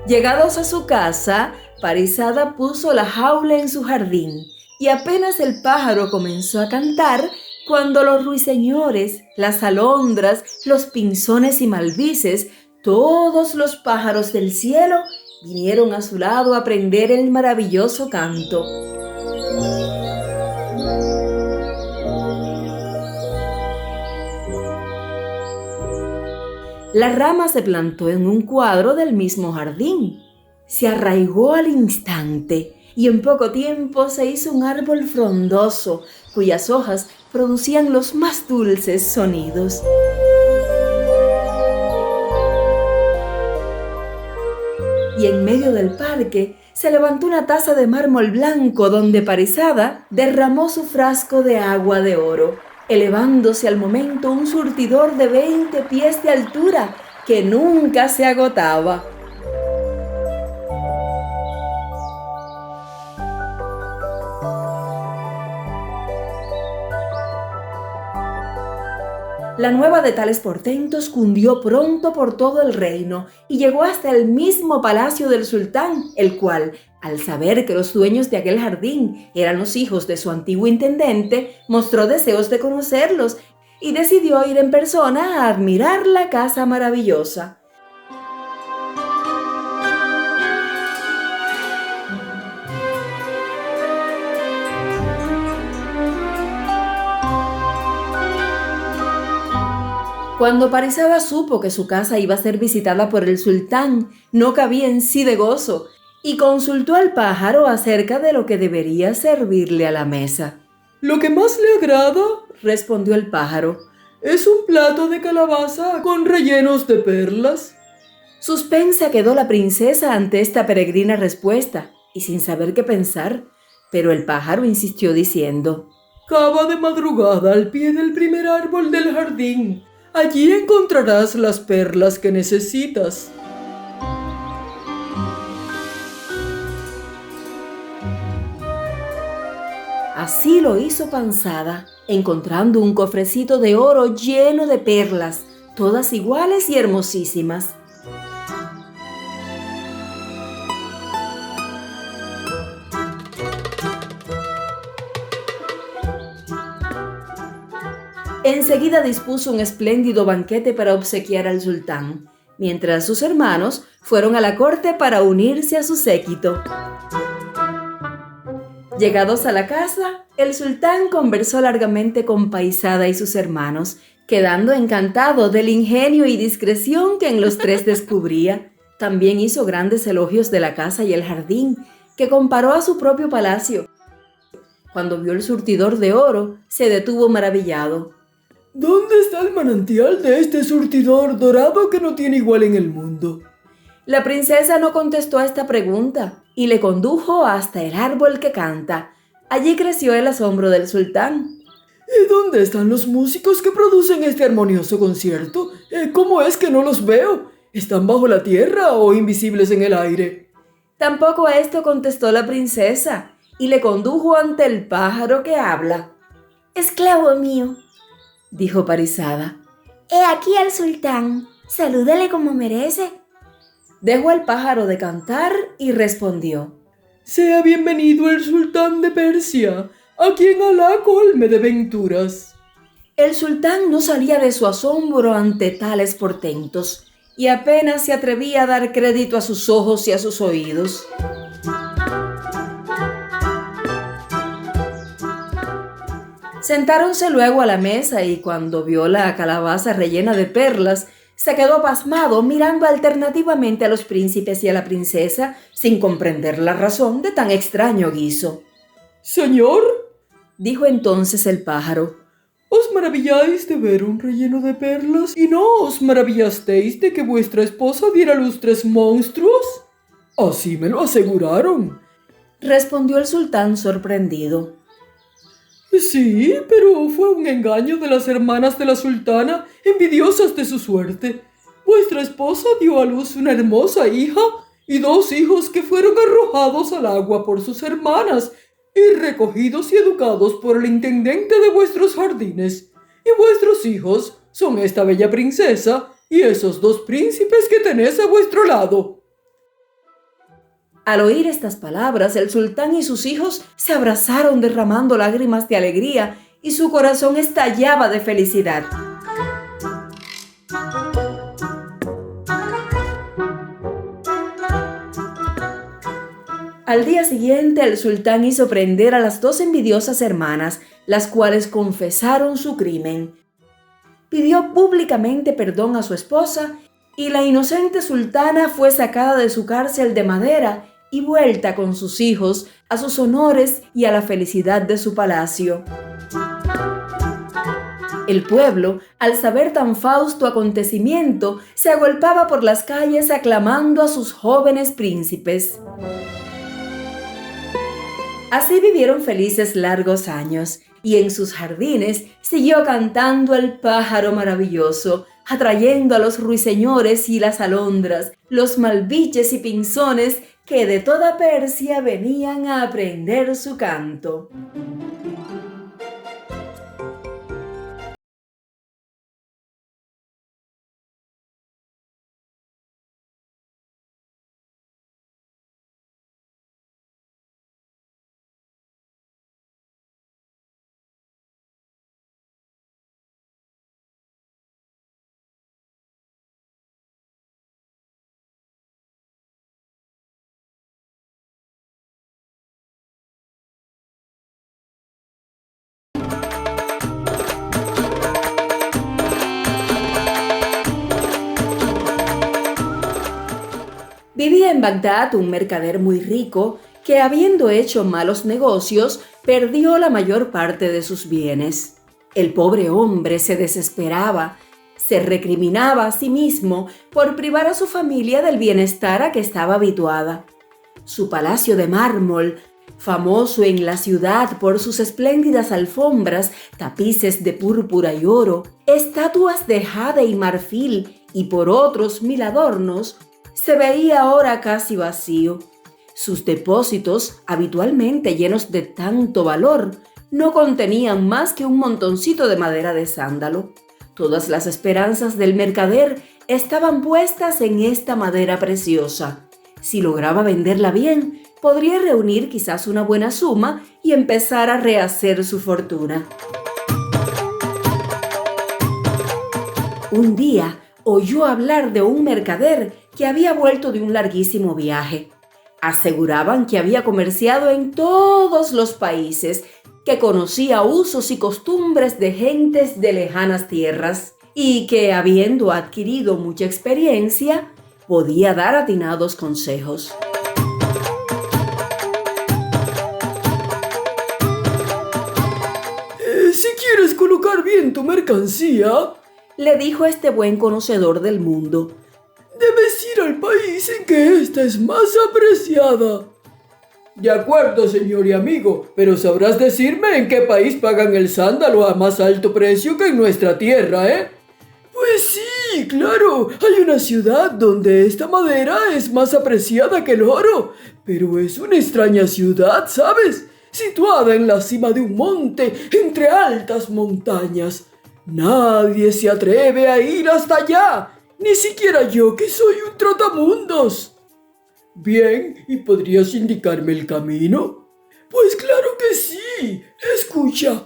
Llegados a su casa, Parizada puso la jaula en su jardín, y apenas el pájaro comenzó a cantar, cuando los ruiseñores, las alondras, los pinzones y malvices, todos los pájaros del cielo, vinieron a su lado a aprender el maravilloso canto. La rama se plantó en un cuadro del mismo jardín. Se arraigó al instante y en poco tiempo se hizo un árbol frondoso, cuyas hojas producían los más dulces sonidos. Y en medio del parque se levantó una taza de mármol blanco donde Parizada derramó su frasco de agua de oro, elevándose al momento un surtidor de 20 pies de altura que nunca se agotaba. La nueva de tales portentos cundió pronto por todo el reino y llegó hasta el mismo palacio del sultán, el cual, al saber que los dueños de aquel jardín eran los hijos de su antiguo intendente, mostró deseos de conocerlos y decidió ir en persona a admirar la casa maravillosa. Cuando Parizada supo que su casa iba a ser visitada por el sultán, no cabía en sí de gozo y consultó al pájaro acerca de lo que debería servirle a la mesa. Lo que más le agrada, Respondió el pájaro. es un plato de calabaza con rellenos de perlas. Suspensa quedó la princesa ante esta peregrina respuesta y sin saber qué pensar, pero el pájaro insistió diciendo: Cava de madrugada al pie del primer árbol del jardín. Allí encontrarás las perlas que necesitas. Así lo hizo Parizada, encontrando un cofrecito de oro lleno de perlas, todas iguales y hermosísimas. Enseguida dispuso un espléndido banquete para obsequiar al sultán, mientras sus hermanos fueron a la corte para unirse a su séquito. Llegados a la casa, el sultán conversó largamente con Parizada y sus hermanos, quedando encantado del ingenio y discreción que en los tres descubría. También hizo grandes elogios de la casa y el jardín, que comparó a su propio palacio. Cuando vio el surtidor de oro, se detuvo maravillado. ¿Dónde está el manantial de este surtidor dorado que no tiene igual en el mundo? La princesa no contestó a esta pregunta y le condujo hasta el árbol que canta. Allí creció el asombro del sultán. ¿Y dónde están los músicos que producen este armonioso concierto? ¿Cómo es que no los veo? ¿Están bajo la tierra o invisibles en el aire? Tampoco a esto contestó la princesa y le condujo ante el pájaro que habla. Esclavo mío, dijo Parizada. he aquí al sultán, salúdale como merece. Dejó al pájaro de cantar y respondió: Sea bienvenido el sultán de Persia, a quien Alá colme de venturas. El sultán no salía de su asombro ante tales portentos y apenas se atrevía a dar crédito a sus ojos y a sus oídos. Sentáronse luego a la mesa y cuando vio la calabaza rellena de perlas, se quedó pasmado mirando alternativamente a los príncipes y a la princesa sin comprender la razón de tan extraño guiso. Señor, dijo entonces el pájaro, ¿os maravilláis de ver un relleno de perlas y no os maravillasteis de que vuestra esposa diera a luz 3 monstruos? Así me lo aseguraron. Respondió el sultán sorprendido. Sí, pero fue un engaño de las hermanas de la sultana, envidiosas de su suerte. Vuestra esposa dio a luz una hermosa hija y 2 hijos que fueron arrojados al agua por sus hermanas y recogidos y educados por el intendente de vuestros jardines. Y vuestros hijos son esta bella princesa y esos 2 príncipes que tenéis a vuestro lado. Al oír estas palabras, el sultán y sus hijos se abrazaron derramando lágrimas de alegría y su corazón estallaba de felicidad. Al día siguiente, el sultán hizo prender a las 2 envidiosas hermanas, las cuales confesaron su crimen. pidió públicamente perdón a su esposa y la inocente sultana fue sacada de su cárcel de madera y vuelta con sus hijos a sus honores y a la felicidad de su palacio. El pueblo, al saber tan fausto acontecimiento, se agolpaba por las calles aclamando a sus jóvenes príncipes. Así vivieron felices largos años, y en sus jardines siguió cantando el pájaro maravilloso, atrayendo a los ruiseñores y las alondras, los malviches y pinzones que de toda Persia venían a aprender su canto. Vivía en Bagdad un mercader muy rico que, habiendo hecho malos negocios, perdió la mayor parte de sus bienes. El pobre hombre se desesperaba, se recriminaba a sí mismo por privar a su familia del bienestar a que estaba habituada. Su palacio de mármol, famoso en la ciudad por sus espléndidas alfombras, tapices de púrpura y oro, estatuas de jade y marfil y por otros 1000 adornos, se veía ahora casi vacío. Sus depósitos, habitualmente llenos de tanto valor, no contenían más que un montoncito de madera de sándalo. Todas las esperanzas del mercader estaban puestas en esta madera preciosa. Si lograba venderla bien, podría reunir quizás una buena suma y empezar a rehacer su fortuna. Un día oyó hablar de un mercader que había vuelto de un larguísimo viaje. Aseguraban que había comerciado en todos los países, que conocía usos y costumbres de gentes de lejanas tierras y que, habiendo adquirido mucha experiencia, podía dar atinados consejos. Si quieres colocar bien tu mercancía, le dijo este buen conocedor del mundo, debes ir al país en que ésta es más apreciada. De acuerdo, señor y amigo, pero sabrás decirme en qué país pagan el sándalo a más alto precio que en nuestra tierra, ¿eh? Pues sí, claro, hay una ciudad donde esta madera es más apreciada que el oro, pero es una extraña ciudad, ¿sabes? Situada en la cima de un monte, entre altas montañas. Nadie se atreve a ir hasta allá. Ni siquiera yo, que soy un trotamundos. Bien, ¿y podrías indicarme el camino? Pues claro que sí. Escucha,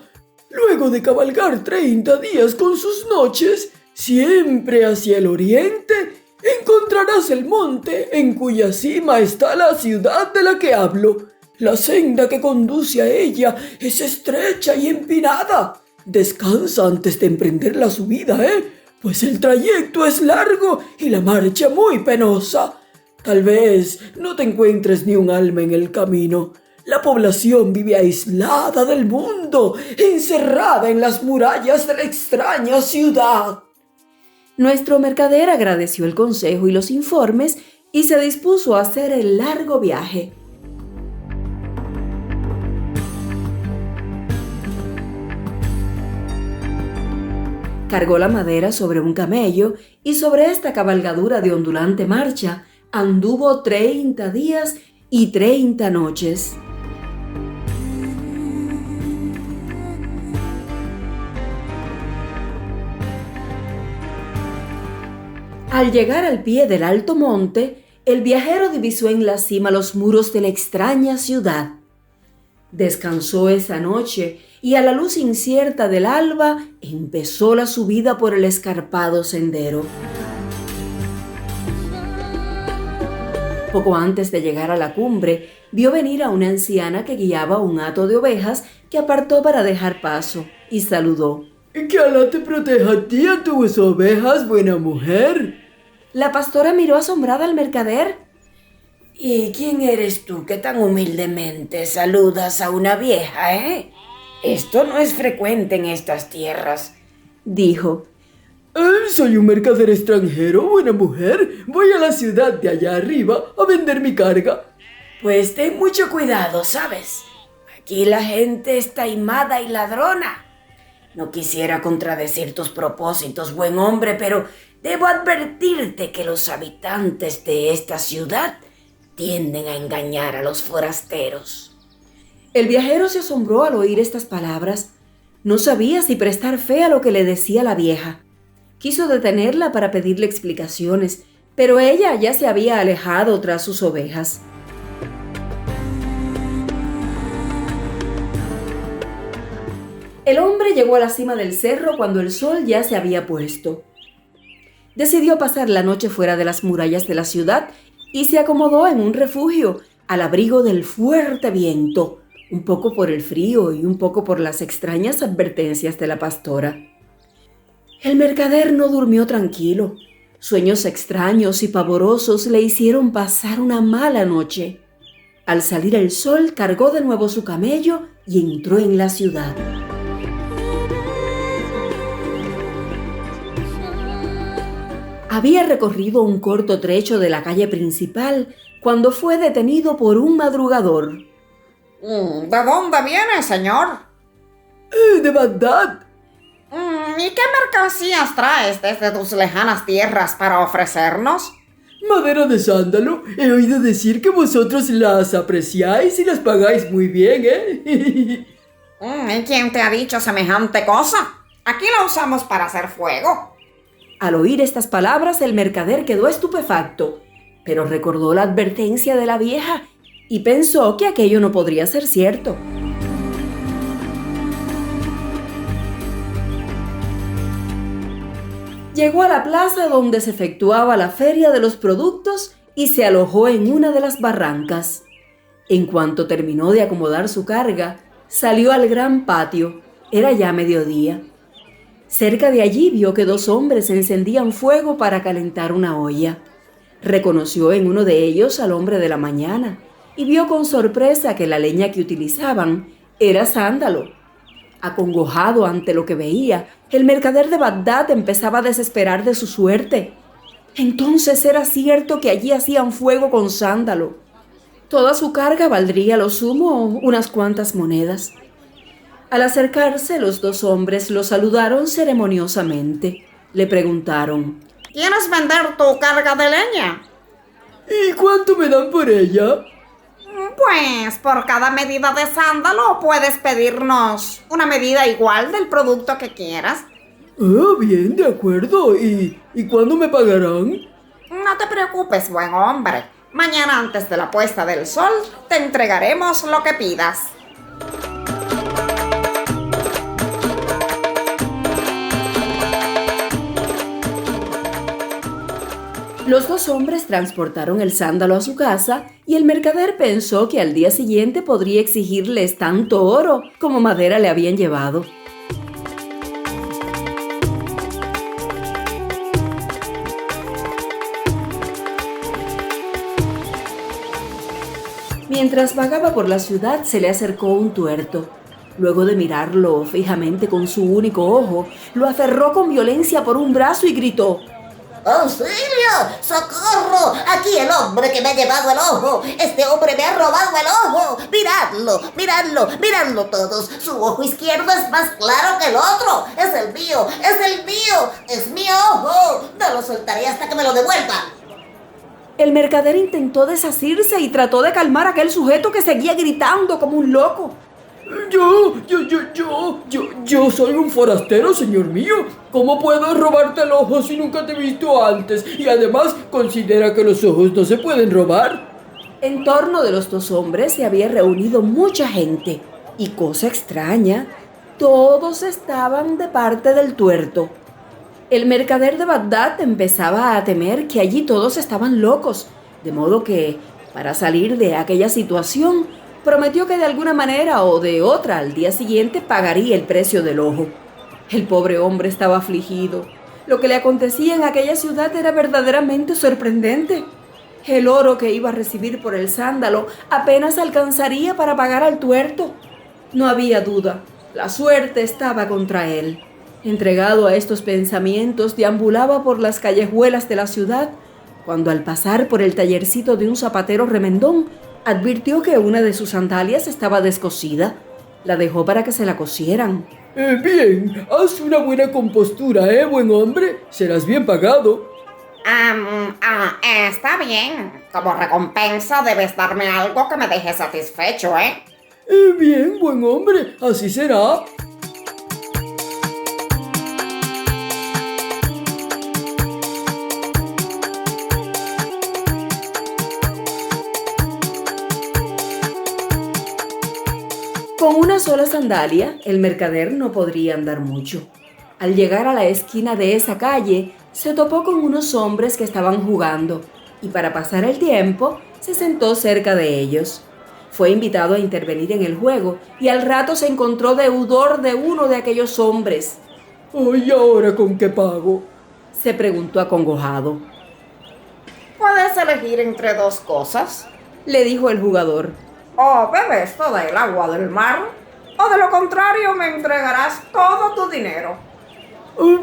luego de cabalgar 30 días con sus noches, siempre hacia el oriente, encontrarás el monte en cuya cima está la ciudad de la que hablo. La senda que conduce a ella es estrecha y empinada. Descansa antes de emprender la subida, pues el trayecto es largo y la marcha muy penosa. Tal vez no te encuentres ni un alma en el camino. La población vive aislada del mundo, encerrada en las murallas de la extraña ciudad. Nuestro mercader agradeció el consejo y los informes y se dispuso a hacer el largo viaje. Cargó la madera sobre un camello y sobre esta cabalgadura de ondulante marcha anduvo 30 días y 30 noches. Al llegar al pie del alto monte, el viajero divisó en la cima los muros de la extraña ciudad. Descansó esa noche y a la luz incierta del alba empezó la subida por el escarpado sendero. Poco antes de llegar a la cumbre, vio venir a una anciana que guiaba un hato de ovejas que apartó para dejar paso y saludó. Que Alá te proteja a ti y a tus ovejas, buena mujer. La pastora miró asombrada al mercader. ¿Y quién eres tú que tan humildemente saludas a una vieja, Esto no es frecuente en estas tierras, dijo. Soy un mercader extranjero, buena mujer. Voy a la ciudad de allá arriba a vender mi carga. Pues ten mucho cuidado, ¿sabes? Aquí la gente es taimada y ladrona. No quisiera contradecir tus propósitos, buen hombre, pero debo advertirte que los habitantes de esta ciudad tienden a engañar a los forasteros. El viajero se asombró al oír estas palabras. No sabía si prestar fe a lo que le decía la vieja. Quiso detenerla para pedirle explicaciones, pero ella ya se había alejado tras sus ovejas. El hombre llegó a la cima del cerro cuando el sol ya se había puesto. Decidió pasar la noche fuera de las murallas de la ciudad y se acomodó en un refugio al abrigo del fuerte viento, un poco por el frío y un poco por las extrañas advertencias de la pastora. El mercader no durmió tranquilo. Sueños extraños y pavorosos le hicieron pasar una mala noche. Al salir el sol, cargó de nuevo su camello y entró en la ciudad. Había recorrido un corto trecho de la calle principal cuando fue detenido por un madrugador. ¿De dónde viene, señor? De Bagdad. ¿Y qué mercancías traes desde tus lejanas tierras para ofrecernos? Madera de sándalo. He oído decir que vosotros las apreciáis y las pagáis muy bien, ¿Y quién te ha dicho semejante cosa? Aquí la usamos para hacer fuego. Al oír estas palabras, el mercader quedó estupefacto, pero recordó la advertencia de la vieja y pensó que aquello no podría ser cierto. Llegó a la plaza donde se efectuaba la feria de los productos y se alojó en una de las barrancas. En cuanto terminó de acomodar su carga, salió al gran patio. Era ya mediodía. Cerca de allí vio que dos hombres encendían fuego para calentar una olla. Reconoció en uno de ellos al hombre de la mañana y vio con sorpresa que la leña que utilizaban era sándalo. Acongojado ante lo que veía, el mercader de Bagdad empezaba a desesperar de su suerte. Entonces era cierto que allí hacían fuego con sándalo. Toda su carga valdría a lo sumo unas cuantas monedas. Al acercarse, los dos hombres lo saludaron ceremoniosamente. Le preguntaron: ¿Quieres vender tu carga de leña? ¿Y cuánto me dan por ella? Pues por cada medida de sándalo puedes pedirnos una medida igual del producto que quieras. Bien, de acuerdo. ¿Y cuándo me pagarán? No te preocupes, buen hombre. Mañana antes de la puesta del sol te entregaremos lo que pidas. Los dos hombres transportaron el sándalo a su casa y el mercader pensó que al día siguiente podría exigirles tanto oro como madera le habían llevado. Mientras vagaba por la ciudad, se le acercó un tuerto. Luego de mirarlo fijamente con su único ojo, lo aferró con violencia por un brazo y gritó: ¡Auxilio! ¡Socorro! Aquí el hombre que me ha llevado el ojo. Este hombre me ha robado el ojo. Miradlo, miradlo, miradlo todos. Su ojo izquierdo es más claro que el otro. Es el mío, es el mío, es mi ojo. No lo soltaré hasta que me lo devuelva. El mercader intentó desasirse y trató de calmar a aquel sujeto que seguía gritando como un loco. Yo soy un forastero, señor mío. ¿Cómo puedo robarte el ojo si nunca te he visto antes? Y además, considera que los ojos no se pueden robar. En torno de los dos hombres se había reunido mucha gente. Y cosa extraña, todos estaban de parte del tuerto. El mercader de Bagdad empezaba a temer que allí todos estaban locos, de modo que, para salir de aquella situación, prometió que de alguna manera o de otra al día siguiente pagaría el precio del ojo. El pobre hombre estaba afligido. Lo que le acontecía en aquella ciudad era verdaderamente sorprendente. El oro que iba a recibir por el sándalo apenas alcanzaría para pagar al tuerto. No había duda, la suerte estaba contra él. Entregado a estos pensamientos, deambulaba por las callejuelas de la ciudad, cuando al pasar por el tallercito de un zapatero remendón, advirtió que una de sus sandalias estaba descosida. La dejó para que se la cosieran. Bien, haz una buena compostura, buen hombre. Serás bien pagado. Está bien. Como recompensa debes darme algo que me deje satisfecho, ¿eh? Bien, buen hombre, así será. Con una sola sandalia, el mercader no podría andar mucho. Al llegar a la esquina de esa calle, se topó con unos hombres que estaban jugando y para pasar el tiempo, se sentó cerca de ellos. Fue invitado a intervenir en el juego y al rato se encontró deudor de uno de aquellos hombres. ¿Y ahora con qué pago? Se preguntó acongojado. Puedes elegir entre dos cosas. Le dijo el jugador. O bebes toda el agua del mar, o de lo contrario me entregarás todo tu dinero.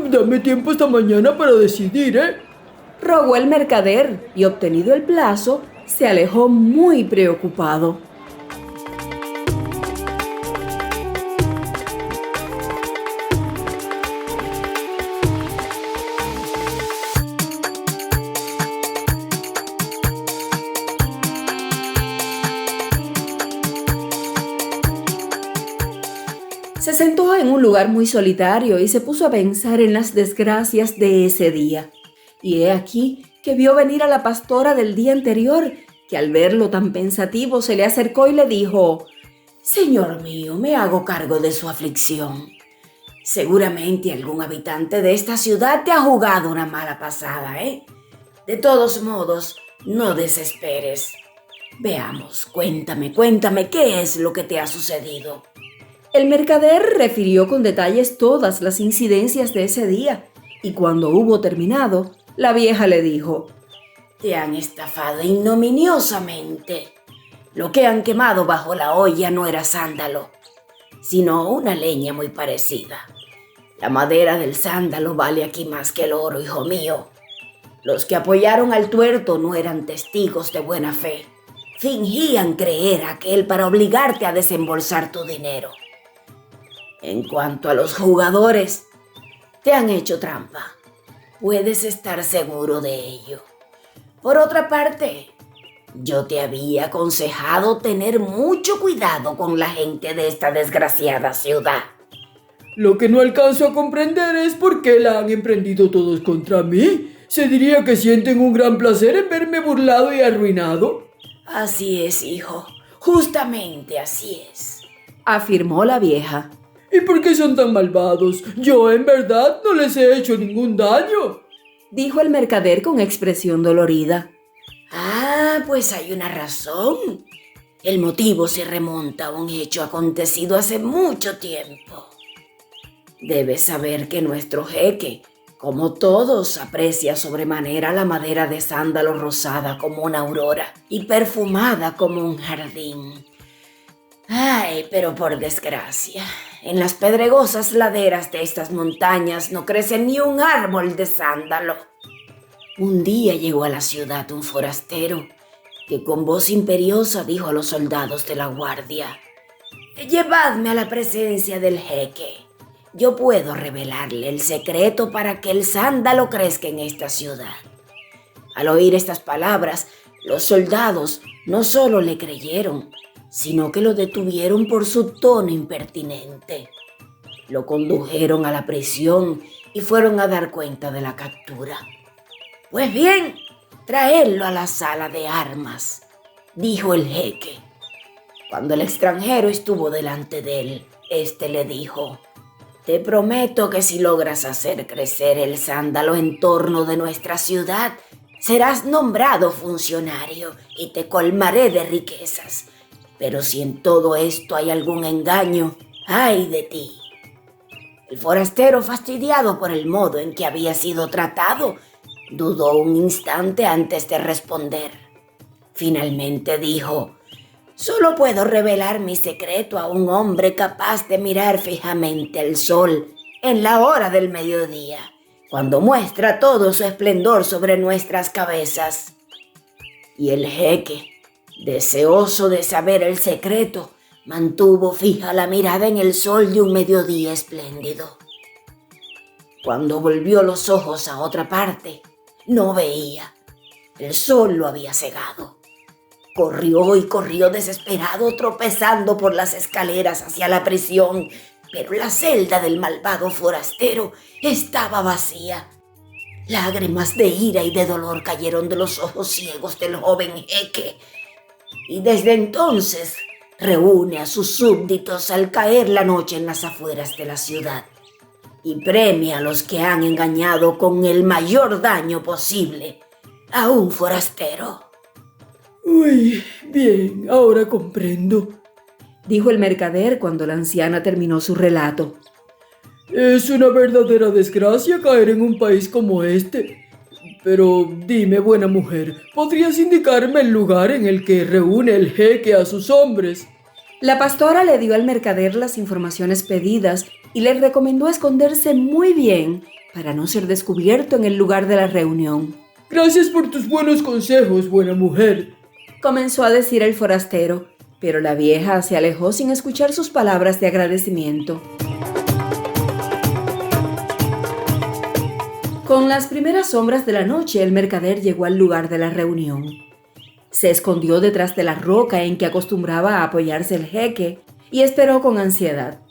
Dame tiempo esta mañana para decidir, Rogó el mercader y, obtenido el plazo, se alejó muy preocupado. Se sentó en un lugar muy solitario y se puso a pensar en las desgracias de ese día. Y he aquí que vio venir a la pastora del día anterior, que al verlo tan pensativo se le acercó y le dijo: «Señor mío, me hago cargo de su aflicción. Seguramente algún habitante de esta ciudad te ha jugado una mala pasada, ¿eh? De todos modos, no desesperes. Veamos, cuéntame, ¿qué es lo que te ha sucedido?» El mercader refirió con detalles todas las incidencias de ese día, y cuando hubo terminado, la vieja le dijo: «Te han estafado ignominiosamente. Lo que han quemado bajo la olla no era sándalo, sino una leña muy parecida. La madera del sándalo vale aquí más que el oro, hijo mío. Los que apoyaron al tuerto no eran testigos de buena fe. Fingían creer aquel para obligarte a desembolsar tu dinero. En cuanto a los jugadores, te han hecho trampa. Puedes estar seguro de ello. Por otra parte, yo te había aconsejado tener mucho cuidado con la gente de esta desgraciada ciudad». Lo que no alcanzo a comprender es por qué la han emprendido todos contra mí. Se diría que sienten un gran placer en verme burlado y arruinado. «Así es, hijo. Justamente así es», afirmó la vieja. ¿Y por qué son tan malvados? Yo en verdad no les he hecho ningún daño, dijo el mercader con expresión dolorida. Pues hay una razón. El motivo se remonta a un hecho acontecido hace mucho tiempo. Debes saber que nuestro jeque, como todos, aprecia sobremanera la madera de sándalo rosada como una aurora y perfumada como un jardín. Pero por desgracia, en las pedregosas laderas de estas montañas no crece ni un árbol de sándalo. Un día llegó a la ciudad un forastero que con voz imperiosa dijo a los soldados de la guardia: «Llevadme a la presencia del jeque. Yo puedo revelarle el secreto para que el sándalo crezca en esta ciudad». Al oír estas palabras, los soldados no solo le creyeron, sino que lo detuvieron por su tono impertinente. Lo condujeron a la prisión y fueron a dar cuenta de la captura. «Pues bien, traedlo a la sala de armas», dijo el jeque. Cuando el extranjero estuvo delante de él, éste le dijo: «Te prometo que si logras hacer crecer el sándalo en torno de nuestra ciudad, serás nombrado funcionario y te colmaré de riquezas. Pero si en todo esto hay algún engaño, ¡ay de ti!». El forastero, fastidiado por el modo en que había sido tratado, dudó un instante antes de responder. Finalmente dijo: «Solo puedo revelar mi secreto a un hombre capaz de mirar fijamente el sol en la hora del mediodía, cuando muestra todo su esplendor sobre nuestras cabezas». Y el jeque, deseoso de saber el secreto, mantuvo fija la mirada en el sol de un mediodía espléndido. Cuando volvió los ojos a otra parte, no veía. El sol lo había cegado. Corrió y corrió desesperado, tropezando por las escaleras hacia la prisión, pero la celda del malvado forastero estaba vacía. Lágrimas de ira y de dolor cayeron de los ojos ciegos del joven jeque, y desde entonces reúne a sus súbditos al caer la noche en las afueras de la ciudad y premia a los que han engañado con el mayor daño posible a un forastero. Uy, bien, ahora comprendo, dijo el mercader cuando la anciana terminó su relato. Es una verdadera desgracia caer en un país como este. Pero dime, buena mujer, ¿podrías indicarme el lugar en el que reúne el jeque a sus hombres? La pastora le dio al mercader las informaciones pedidas y le recomendó esconderse muy bien para no ser descubierto en el lugar de la reunión. Gracias por tus buenos consejos, buena mujer, comenzó a decir el forastero, pero la vieja se alejó sin escuchar sus palabras de agradecimiento. Con las primeras sombras de la noche, el mercader llegó al lugar de la reunión. Se escondió detrás de la roca en que acostumbraba a apoyarse el jeque y esperó con ansiedad.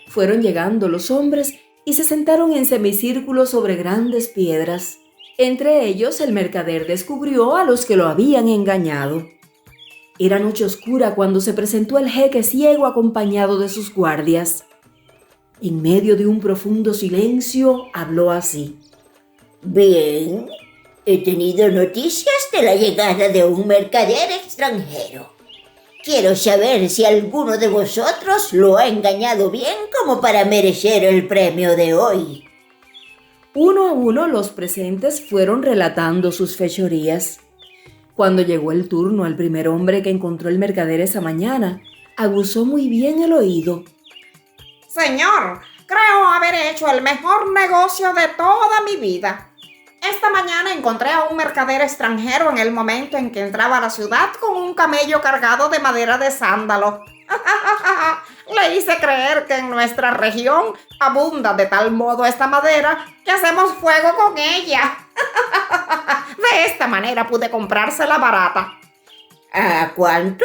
Fueron llegando los hombres y se sentaron en semicírculo sobre grandes piedras. Entre ellos, el mercader descubrió a los que lo habían engañado. Era noche oscura cuando se presentó el jeque ciego acompañado de sus guardias. En medio de un profundo silencio, habló así: Bien, he tenido noticias de la llegada de un mercader extranjero. Quiero saber si alguno de vosotros lo ha engañado bien como para merecer el premio de hoy. Uno a uno los presentes fueron relatando sus fechorías. Cuando llegó el turno al primer hombre que encontró el mercader esa mañana, aguzó muy bien el oído. Señor, creo haber hecho el mejor negocio de toda mi vida. Esta mañana encontré a un mercader extranjero en el momento en que entraba a la ciudad con un camello cargado de madera de sándalo. Le hice creer que en nuestra región abunda de tal modo esta madera que hacemos fuego con ella. De esta manera pude comprársela barata. ¿A cuánto?,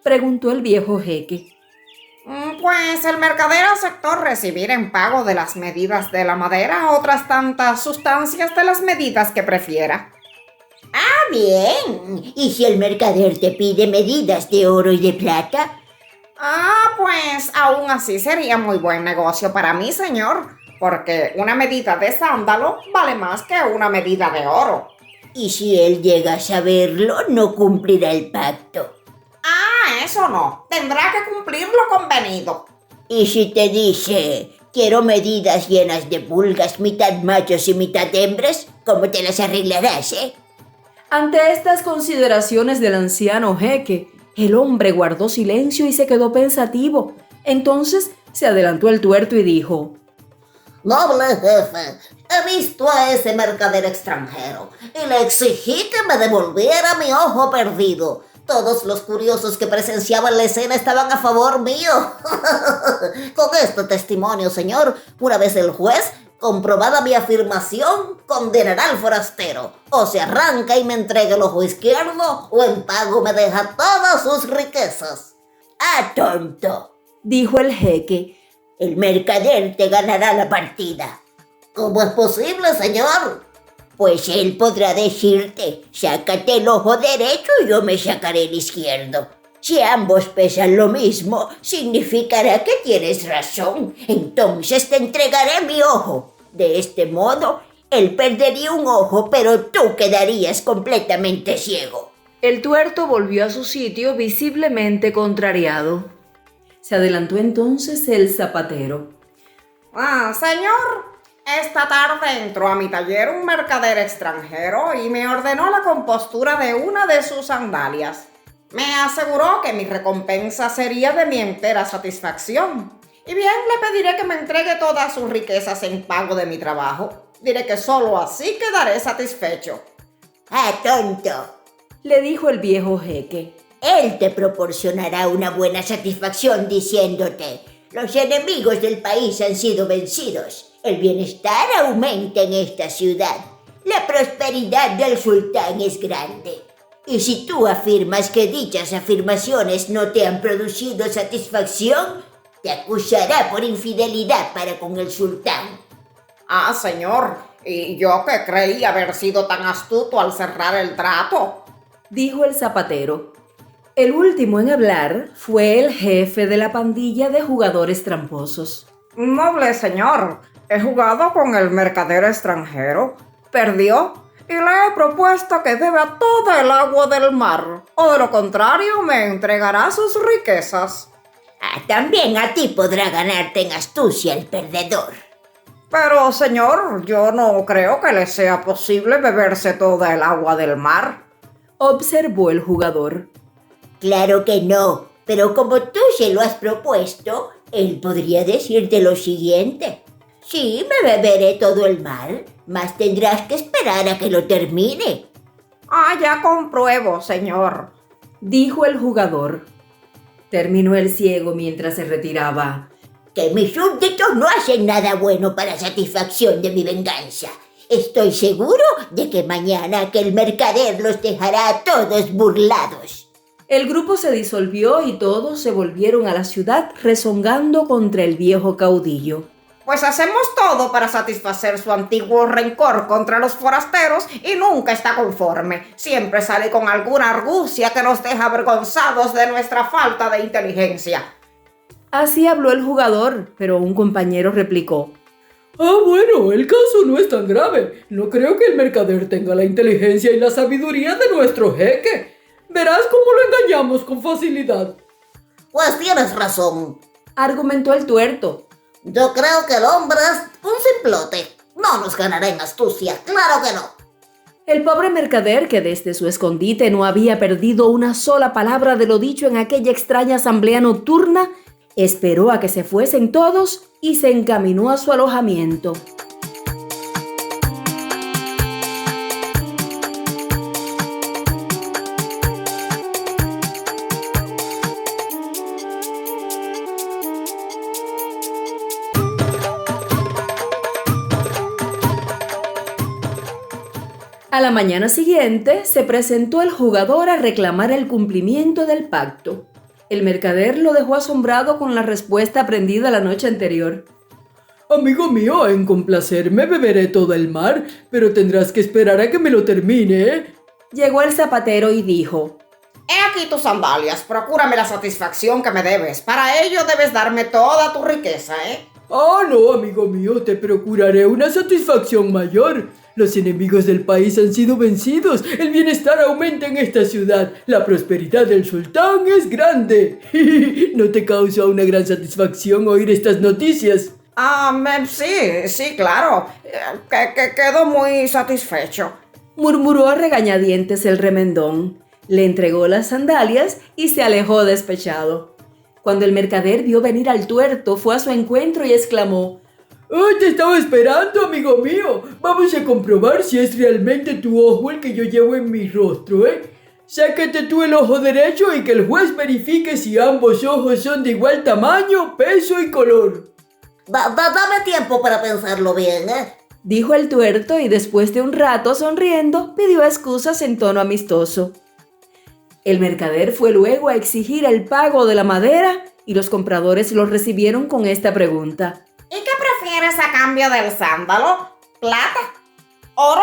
preguntó el viejo jeque. Pues el mercader aceptó recibir en pago de las medidas de la madera otras tantas sustancias de las medidas que prefiera. Ah, bien. ¿Y si el mercader te pide medidas de oro y de plata? Pues aún así sería muy buen negocio para mí, señor, porque una medida de sándalo vale más que una medida de oro. ¿Y si él llega a saberlo, no cumplirá el pacto? Eso no. Tendrá que cumplir lo convenido. ¿Y si te dice, quiero medidas llenas de pulgas, mitad machos y mitad hembras? ¿Cómo te las arreglarás, Ante estas consideraciones del anciano jeque, el hombre guardó silencio y se quedó pensativo. Entonces se adelantó el tuerto y dijo: Noble jefe, he visto a ese mercader extranjero y le exigí que me devolviera mi ojo perdido. Todos los curiosos que presenciaban la escena estaban a favor mío. Con este testimonio, señor, una vez el juez, comprobada mi afirmación, condenará al forastero. O se arranca y me entrega el ojo izquierdo, o en pago me deja todas sus riquezas. ¡Ah, tonto!, dijo el jeque. El mercader te ganará la partida. ¿Cómo es posible, señor? Pues él podrá decirte, sácate el ojo derecho y yo me sacaré el izquierdo. Si ambos pesan lo mismo, significará que tienes razón. Entonces te entregaré mi ojo. De este modo, él perdería un ojo, pero tú quedarías completamente ciego. El tuerto volvió a su sitio visiblemente contrariado. Se adelantó entonces el zapatero. Señor, esta tarde entró a mi taller un mercader extranjero y me ordenó la compostura de una de sus sandalias. Me aseguró que mi recompensa sería de mi entera satisfacción. Y bien, le pediré que me entregue todas sus riquezas en pago de mi trabajo. Diré que solo así quedaré satisfecho. ¡Ah, tonto! le dijo el viejo jeque. Él te proporcionará una buena satisfacción diciéndote: los enemigos del país han sido vencidos. El bienestar aumenta en esta ciudad. La prosperidad del sultán es grande. Y si tú afirmas que dichas afirmaciones no te han producido satisfacción, te acusará por infidelidad para con el sultán. Señor, y yo que creí haber sido tan astuto al cerrar el trato, dijo el zapatero. El último en hablar fue el jefe de la pandilla de jugadores tramposos. Noble señor, he jugado con el mercader extranjero, perdió y le he propuesto que beba toda el agua del mar, o de lo contrario me entregará sus riquezas. También a ti podrá ganarte en astucia el perdedor. Pero señor, yo no creo que le sea posible beberse toda el agua del mar, observó el jugador. Claro que no, pero como tú se lo has propuesto, él podría decirte lo siguiente: sí, me beberé todo el mar, mas tendrás que esperar a que lo termine. Ya compruebo, señor, dijo el jugador. Terminó el ciego mientras se retiraba. Que mis súbditos no hacen nada bueno para satisfacción de mi venganza. Estoy seguro de que mañana aquel mercader los dejará a todos burlados. El grupo se disolvió y todos se volvieron a la ciudad rezongando contra el viejo caudillo. Pues hacemos todo para satisfacer su antiguo rencor contra los forasteros y nunca está conforme. Siempre sale con alguna argucia que nos deja avergonzados de nuestra falta de inteligencia. Así habló el jugador, pero un compañero replicó: Bueno, el caso no es tan grave. No creo que el mercader tenga la inteligencia y la sabiduría de nuestro jeque. Verás cómo lo engañamos con facilidad. Pues tienes razón, argumentó el tuerto. Yo creo que el hombre es un simplote. No nos ganará en astucia, claro que no. El pobre mercader, que desde su escondite no había perdido una sola palabra de lo dicho en aquella extraña asamblea nocturna, esperó a que se fuesen todos y se encaminó a su alojamiento. A la mañana siguiente se presentó el jugador a reclamar el cumplimiento del pacto. El mercader lo dejó asombrado con la respuesta aprendida la noche anterior. Amigo mío, en complacerme beberé todo el mar, pero tendrás que esperar a que me lo termine, ¿eh? Llegó el zapatero y dijo: He aquí tus sandalias, procúrame la satisfacción que me debes. Para ello debes darme toda tu riqueza, ¿eh? No, amigo mío, te procuraré una satisfacción mayor. Los enemigos del país han sido vencidos, el bienestar aumenta en esta ciudad, la prosperidad del sultán es grande. ¿No te causa una gran satisfacción oír estas noticias? Sí, claro. Que quedo muy satisfecho, murmuró a regañadientes el remendón. Le entregó las sandalias y se alejó despechado. Cuando el mercader vio venir al tuerto, fue a su encuentro y exclamó: Te estaba esperando, amigo mío. Vamos a comprobar si es realmente tu ojo el que yo llevo en mi rostro, ¿eh? Sácate tú el ojo derecho y que el juez verifique si ambos ojos son de igual tamaño, peso y color. Dame tiempo para pensarlo bien, ¿eh? Dijo el tuerto y después de un rato, sonriendo, pidió excusas en tono amistoso. El mercader fue luego a exigir el pago de la madera y los compradores lo recibieron con esta pregunta: ¿y qué prefieres a cambio del sándalo? ¿Plata? ¿Oro?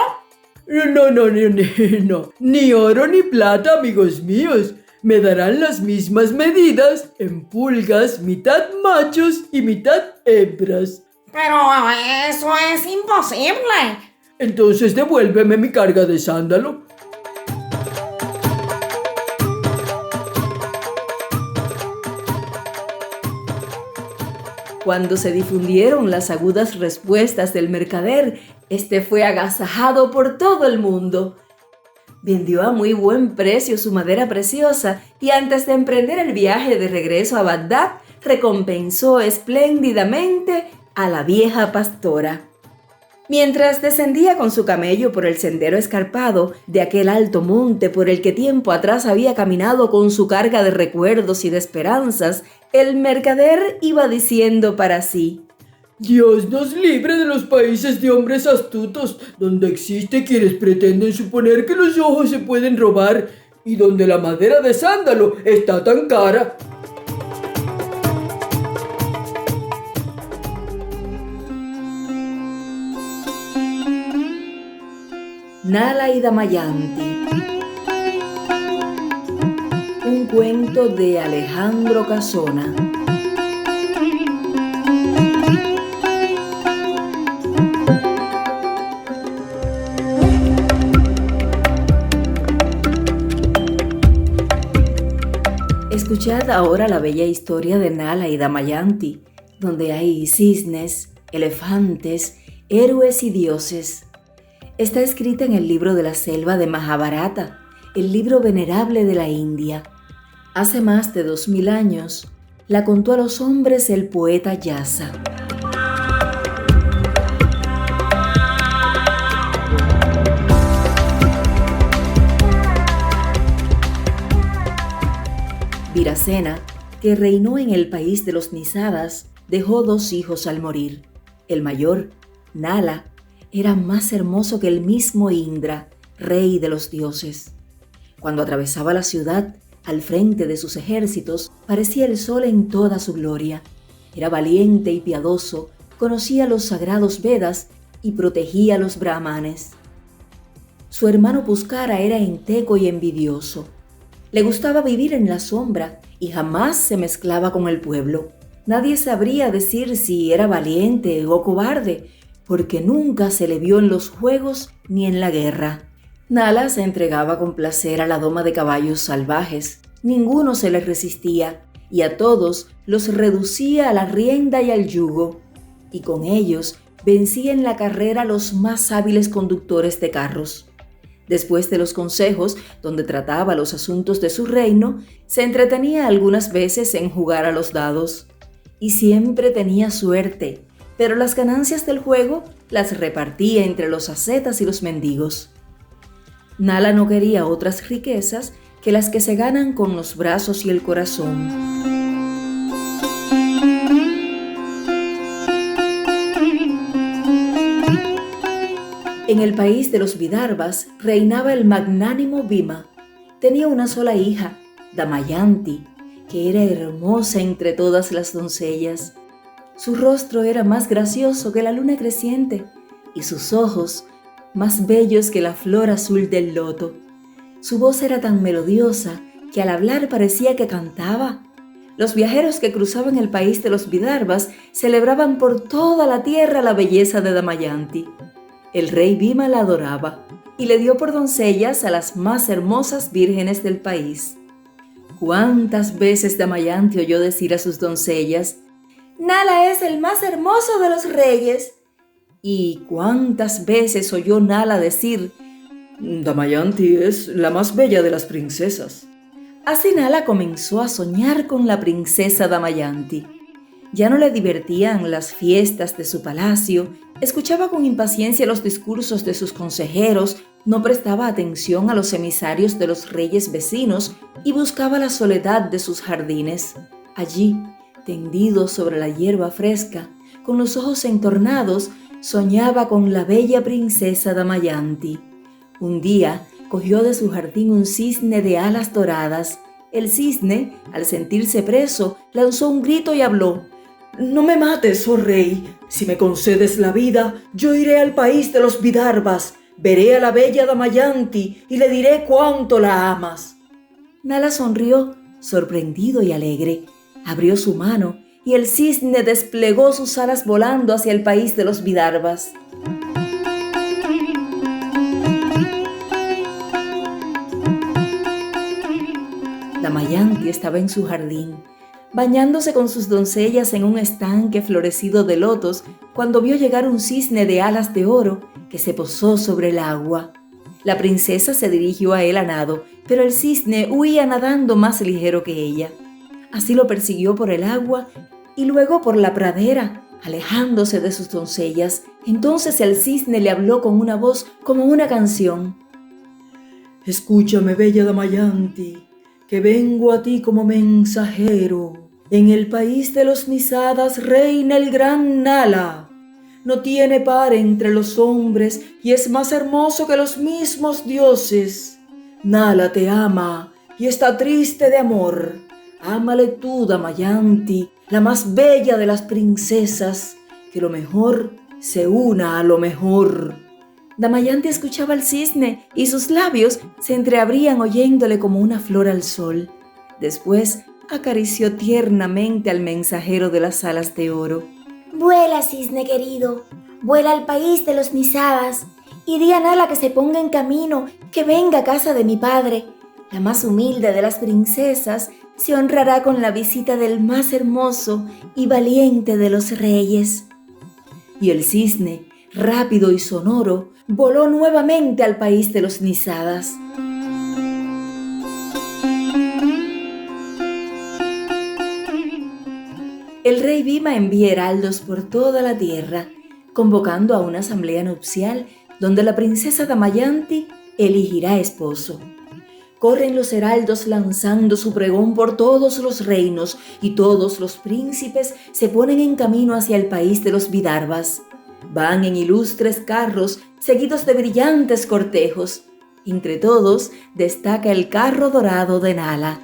No, ni oro ni plata, amigos míos. Me darán las mismas medidas en pulgas, mitad machos y mitad hembras. Pero eso es imposible. Entonces devuélveme mi carga de sándalo. Cuando se difundieron las agudas respuestas del mercader, este fue agasajado por todo el mundo. Vendió a muy buen precio su madera preciosa y antes de emprender el viaje de regreso a Bagdad, recompensó espléndidamente a la vieja pastora. Mientras descendía con su camello por el sendero escarpado de aquel alto monte por el que tiempo atrás había caminado con su carga de recuerdos y de esperanzas, el mercader iba diciendo para sí: Dios nos libre de los países de hombres astutos, donde existe quienes pretenden suponer que los ojos se pueden robar y donde la madera de sándalo está tan cara. Nala y Damayanti. Un cuento de Alejandro Casona. Escuchad ahora la bella historia de Nala y Damayanti, donde hay cisnes, elefantes, héroes y dioses. Está escrita en el libro de la selva de Mahabharata, el libro venerable de la India. Hace más de 2000 años, la contó a los hombres el poeta Vyasa. Virasena, que reinó en el país de los Nisadas, dejó 2 hijos al morir. El mayor, Nala, era más hermoso que el mismo Indra, rey de los dioses. Cuando atravesaba la ciudad, al frente de sus ejércitos, parecía el sol en toda su gloria. Era valiente y piadoso, conocía los sagrados Vedas y protegía a los brahmanes. Su hermano Puskara era enteco y envidioso. Le gustaba vivir en la sombra y jamás se mezclaba con el pueblo. Nadie sabría decir si era valiente o cobarde, porque nunca se le vio en los juegos ni en la guerra. Nala se entregaba con placer a la doma de caballos salvajes. Ninguno se le resistía y a todos los reducía a la rienda y al yugo. Y con ellos vencía en la carrera a los más hábiles conductores de carros. Después de los consejos, donde trataba los asuntos de su reino, se entretenía algunas veces en jugar a los dados. Y siempre tenía suerte, pero las ganancias del juego las repartía entre los ascetas y los mendigos. Nala no quería otras riquezas que las que se ganan con los brazos y el corazón. En el país de los Vidarbhas reinaba el magnánimo Bhima. Tenía una sola hija, Damayanti, que era hermosa entre todas las doncellas. Su rostro era más gracioso que la luna creciente y sus ojos más bellos que la flor azul del loto. Su voz era tan melodiosa que al hablar parecía que cantaba. Los viajeros que cruzaban el país de los Vidarbhas celebraban por toda la tierra la belleza de Damayanti. El rey Bhima la adoraba y le dio por doncellas a las más hermosas vírgenes del país. ¿Cuántas veces Damayanti oyó decir a sus doncellas: Nala es el más hermoso de los reyes? ¿Y cuántas veces oyó Nala decir: Damayanti es la más bella de las princesas? Así Nala comenzó a soñar con la princesa Damayanti. Ya no le divertían las fiestas de su palacio, escuchaba con impaciencia los discursos de sus consejeros, no prestaba atención a los emisarios de los reyes vecinos y buscaba la soledad de sus jardines. Allí, tendido sobre la hierba fresca, con los ojos entornados, soñaba con la bella princesa Damayanti. Un día cogió de su jardín un cisne de alas doradas. El cisne, al sentirse preso, lanzó un grito y habló: No me mates, oh rey. Si me concedes la vida, yo iré al país de los Vidarbhas, veré a la bella Damayanti y le diré cuánto la amas. Nala sonrió, sorprendido y alegre. Abrió su mano y el cisne desplegó sus alas volando hacia el país de los Vidarbhas. Damayanti estaba en su jardín. bañándose con sus doncellas en un estanque florecido de lotos, cuando vio llegar un cisne de alas de oro que se posó sobre el agua. La princesa se dirigió a él a nado, pero el cisne huía nadando más ligero que ella. Así lo persiguió por el agua y luego por la pradera, alejándose de sus doncellas. Entonces el cisne le habló con una voz como una canción. Escúchame, bella Damayanti, que vengo a ti como mensajero. En el país de los Nisadas reina el gran Nala. No tiene par entre los hombres y es más hermoso que los mismos dioses. Nala te ama y está triste de amor. Ámale tú, Damayanti, la más bella de las princesas, que lo mejor se una a lo mejor. Damayanti escuchaba al cisne y sus labios se entreabrían oyéndole como una flor al sol. Después acarició tiernamente al mensajero de las alas de oro. Vuela, cisne querido, vuela al país de los Nisadas y di a Nala que se ponga en camino, que venga a casa de mi padre. La más humilde de las princesas se honrará con la visita del más hermoso y valiente de los reyes. Y el cisne, rápido y sonoro, voló nuevamente al país de los Nisadas. El rey Bhima envía heraldos por toda la tierra, convocando a una asamblea nupcial donde la princesa Damayanti elegirá esposo. Corren los heraldos lanzando su pregón por todos los reinos y todos los príncipes se ponen en camino hacia el país de los Vidarbhas. Van en ilustres carros seguidos de brillantes cortejos. Entre todos destaca el carro dorado de Nala,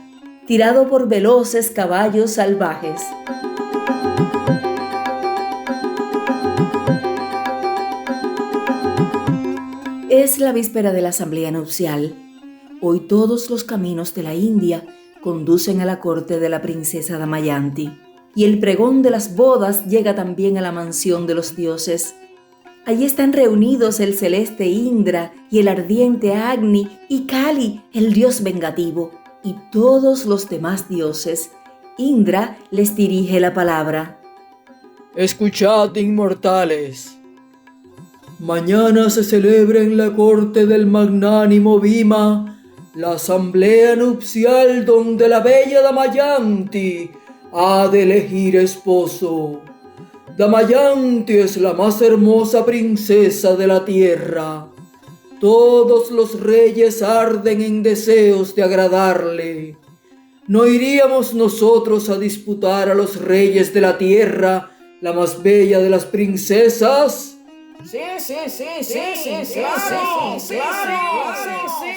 tirado por veloces caballos salvajes. Es la víspera de la asamblea nupcial. Hoy todos los caminos de la India conducen a la corte de la princesa Damayanti, y el pregón de las bodas llega también a la mansión de los dioses. Allí están reunidos el celeste Indra y el ardiente Agni y Kali, el dios vengativo, y todos los demás dioses. Indra les dirige la palabra. Escuchad, inmortales. Mañana se celebra en la corte del magnánimo Bhima la asamblea nupcial donde la bella Damayanti ha de elegir esposo. Damayanti es la más hermosa princesa de la tierra. Todos los reyes arden en deseos de agradarle. ¿No iríamos nosotros a disputar a los reyes de la tierra la más bella de las princesas? Sí, claro,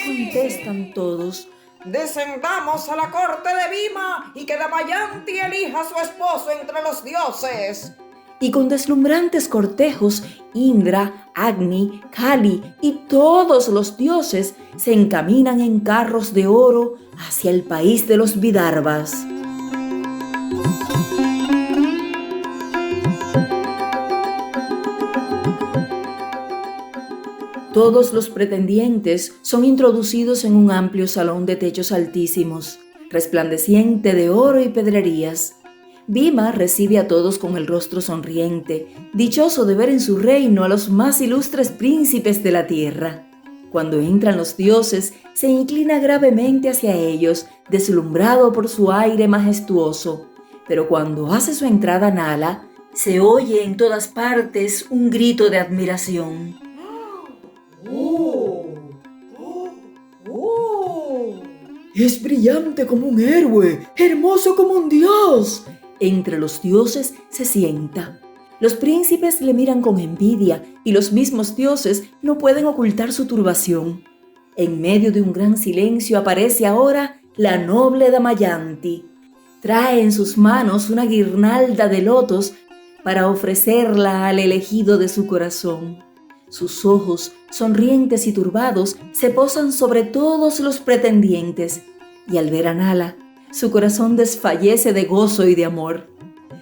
Contestan todos. Descendamos a la corte de Bhima y que Damayanti elija a su esposo entre los dioses. Y con deslumbrantes cortejos, Indra, Agni, Kali y todos los dioses se encaminan en carros de oro hacia el país de los Vidarbhas. Todos los pretendientes son introducidos en un amplio salón de techos altísimos, resplandeciente de oro y pedrerías. Bhima recibe a todos con el rostro sonriente, dichoso de ver en su reino a los más ilustres príncipes de la tierra. Cuando entran los dioses, se inclina gravemente hacia ellos, deslumbrado por su aire majestuoso. Pero cuando hace su entrada Nala, se oye en todas partes un grito de admiración. Es brillante como un héroe, hermoso como un dios. Entre los dioses se sienta. Los príncipes le miran con envidia y los mismos dioses no pueden ocultar su turbación. En medio de un gran silencio aparece ahora la noble Damayanti. Trae en sus manos una guirnalda de lotos para ofrecerla al elegido de su corazón. Sus ojos, sonrientes y turbados, se posan sobre todos los pretendientes, y al ver a Nala, su corazón desfallece de gozo y de amor.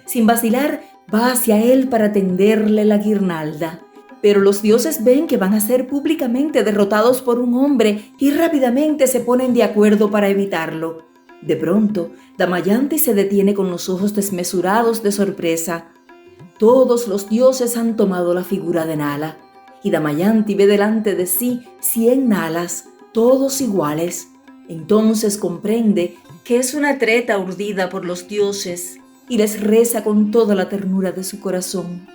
Sin vacilar, va hacia él para tenderle la guirnalda. Pero los dioses ven que van a ser públicamente derrotados por un hombre y rápidamente se ponen de acuerdo para evitarlo. De pronto, Damayanti se detiene con los ojos desmesurados de sorpresa. Todos los dioses han tomado la figura de Nala, y Damayanti ve delante de sí 100 Nalas, todos iguales. Entonces comprende que es una treta urdida por los dioses y les reza con toda la ternura de su corazón.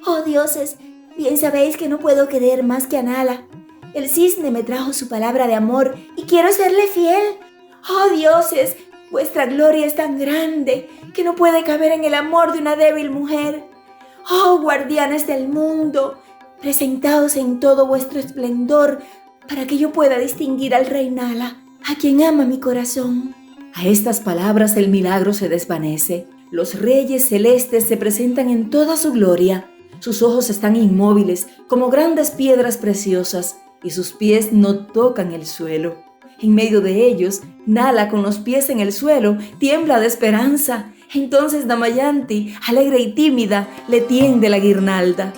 Oh dioses, bien sabéis que no puedo querer más que a Nala. El cisne me trajo su palabra de amor y quiero serle fiel. Oh dioses, vuestra gloria es tan grande que no puede caber en el amor de una débil mujer. Oh guardianes del mundo, presentaos en todo vuestro esplendor para que yo pueda distinguir al rey Nala, a quien ama mi corazón. A estas palabras el milagro se desvanece. Los reyes celestes se presentan en toda su gloria. Sus ojos están inmóviles como grandes piedras preciosas y sus pies no tocan el suelo. En medio de ellos, Nala, con los pies en el suelo, tiembla de esperanza. Entonces Damayanti, alegre y tímida, le tiende la guirnalda.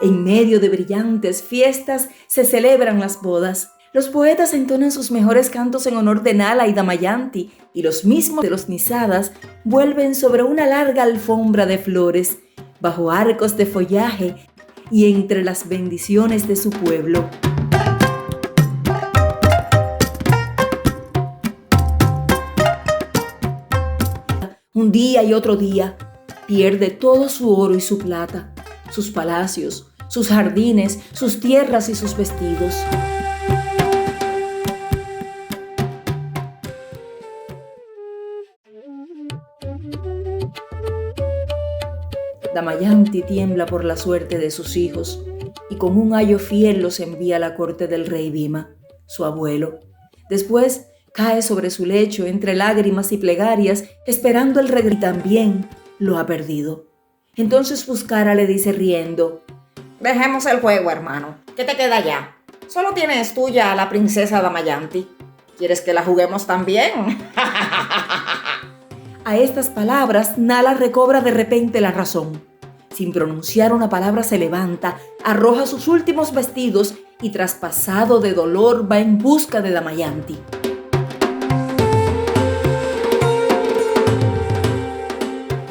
En medio de brillantes fiestas se celebran las bodas. Los poetas entonan sus mejores cantos en honor de Nala y Damayanti, y los mismos de los Nisadas vuelven sobre una larga alfombra de flores, bajo arcos de follaje y entre las bendiciones de su pueblo. Un día y otro día, pierde todo su oro y su plata, sus palacios, sus jardines, sus tierras y sus vestidos. Damayanti tiembla por la suerte de sus hijos y con un ayo fiel los envía a la corte del rey Bhima, su abuelo. Después cae sobre su lecho entre lágrimas y plegarias esperando el regreso y también lo ha perdido. Entonces Puskara le dice riendo: Dejemos el juego, hermano. ¿Qué te queda ya? Solo tienes tuya a la princesa Damayanti. ¿Quieres que la juguemos también? A estas palabras, Nala recobra de repente la razón. Sin pronunciar una palabra se levanta, arroja sus últimos vestidos y traspasado de dolor va en busca de Damayanti.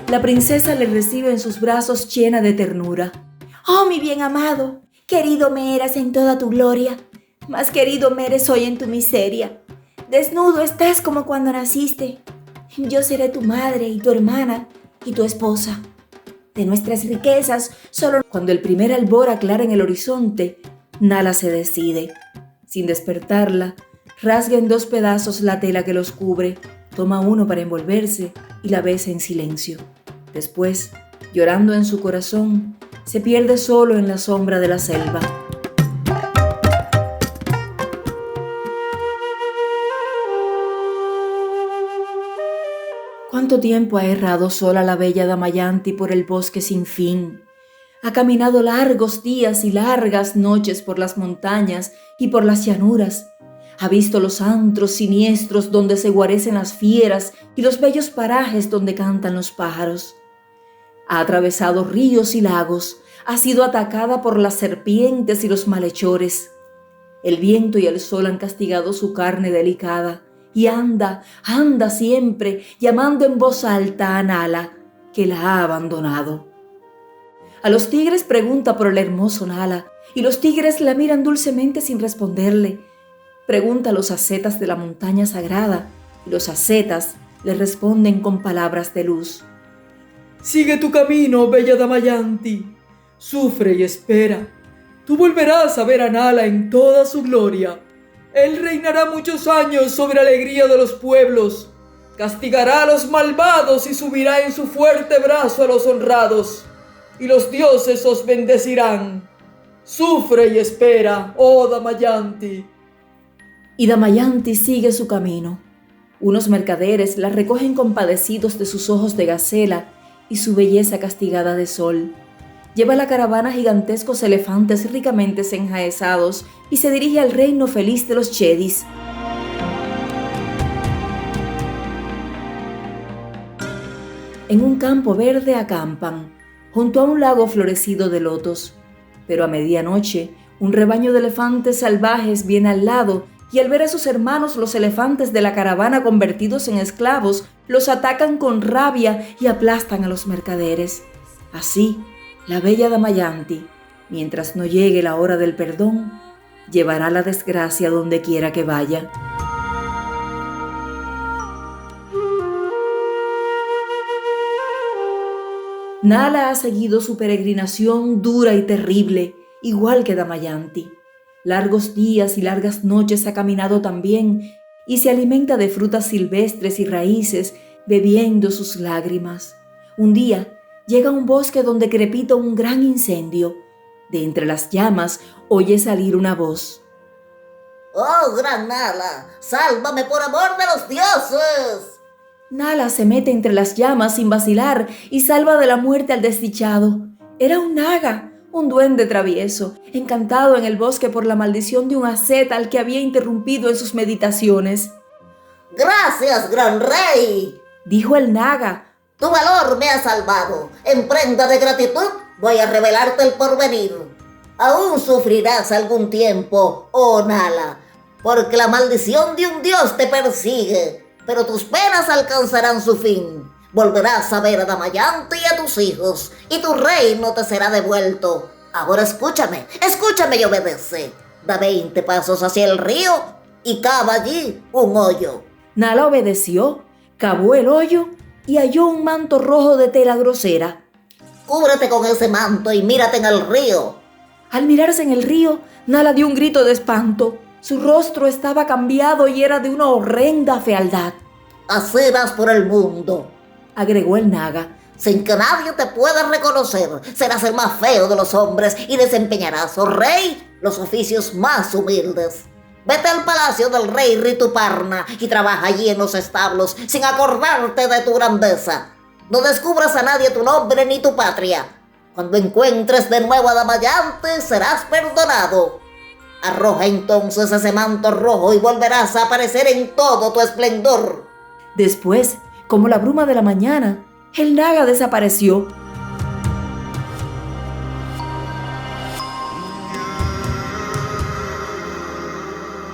La princesa le recibe en sus brazos llena de ternura. Oh, mi bien amado, querido me eras en toda tu gloria, más querido me eres hoy en tu miseria. Desnudo estás como cuando naciste. Yo seré tu madre y tu hermana y tu esposa. De nuestras riquezas, solo cuando el primer albor aclara en el horizonte, Nala se decide. Sin despertarla, rasga en 2 pedazos la tela que los cubre, toma uno para envolverse y la besa en silencio. Después, llorando en su corazón, se pierde solo en la sombra de la selva. ¿Cuánto tiempo ha errado sola la bella Damayanti por el bosque sin fin? Ha caminado largos días y largas noches por las montañas y por las llanuras. Ha visto los antros siniestros donde se guarecen las fieras y los bellos parajes donde cantan los pájaros. Ha atravesado ríos y lagos, ha sido atacada por las serpientes y los malhechores. El viento y el sol han castigado su carne delicada y anda siempre llamando en voz alta a Nala, que la ha abandonado. A los tigres pregunta por el hermoso Nala y los tigres la miran dulcemente sin responderle. Pregunta a los ascetas de la montaña sagrada y los ascetas le responden con palabras de luz. Sigue tu camino, bella Damayanti. Sufre y espera. Tú volverás a ver a Nala en toda su gloria. Él reinará muchos años sobre alegría de los pueblos. Castigará a los malvados y subirá en su fuerte brazo a los honrados. Y los dioses os bendecirán. Sufre y espera, oh Damayanti. Y Damayanti sigue su camino. Unos mercaderes la recogen compadecidos de sus ojos de gacela y su belleza castigada de sol. lleva a la caravana gigantescos elefantes ricamente enjaezados y se dirige al reino feliz de los Chedis. En un campo verde acampan, junto a un lago florecido de lotos. Pero a medianoche, un rebaño de elefantes salvajes viene al lado y al ver a sus hermanos los elefantes de la caravana convertidos en esclavos, los atacan con rabia y aplastan a los mercaderes. Así, la bella Damayanti, mientras no llegue la hora del perdón, llevará la desgracia donde quiera que vaya. Nala ha seguido su peregrinación dura y terrible, igual que Damayanti. Largos días y largas noches ha caminado también y se alimenta de frutas silvestres y raíces, bebiendo sus lágrimas. Un día llega a un bosque donde crepita un gran incendio. De entre las llamas oye salir una voz. ¡Oh, gran Nala! ¡Sálvame por amor de los dioses! Nala se mete entre las llamas sin vacilar y salva de la muerte al desdichado. Era un naga, un duende travieso, encantado en el bosque por la maldición de un asceta al que había interrumpido en sus meditaciones. ¡Gracias, gran rey!, dijo el naga. Tu valor me ha salvado. En prenda de gratitud voy a revelarte el porvenir. Aún sufrirás algún tiempo, oh Nala, porque la maldición de un dios te persigue. Pero tus penas alcanzarán su fin. Volverás a ver a Damayanti y a tus hijos, y tu reino te será devuelto. Ahora escúchame y obedece. Da 20 pasos hacia el río y cava allí un hoyo. Nala obedeció, cavó el hoyo y halló un manto rojo de tela grosera. Cúbrete con ese manto y mírate en el río. Al mirarse en el río, Nala dio un grito de espanto. Su rostro estaba cambiado y era de una horrenda fealdad. Así vas por el mundo, agregó el naga, sin que nadie te pueda reconocer. Serás el más feo de los hombres y desempeñarás, oh rey, los oficios más humildes. Vete al palacio del rey Rituparna y trabaja allí en los establos sin acordarte de tu grandeza. No descubras a nadie tu nombre ni tu patria. Cuando encuentres de nuevo a Damayanti, serás perdonado. Arroja entonces ese manto rojo y volverás a aparecer en todo tu esplendor. Después, como la bruma de la mañana, el naga desapareció.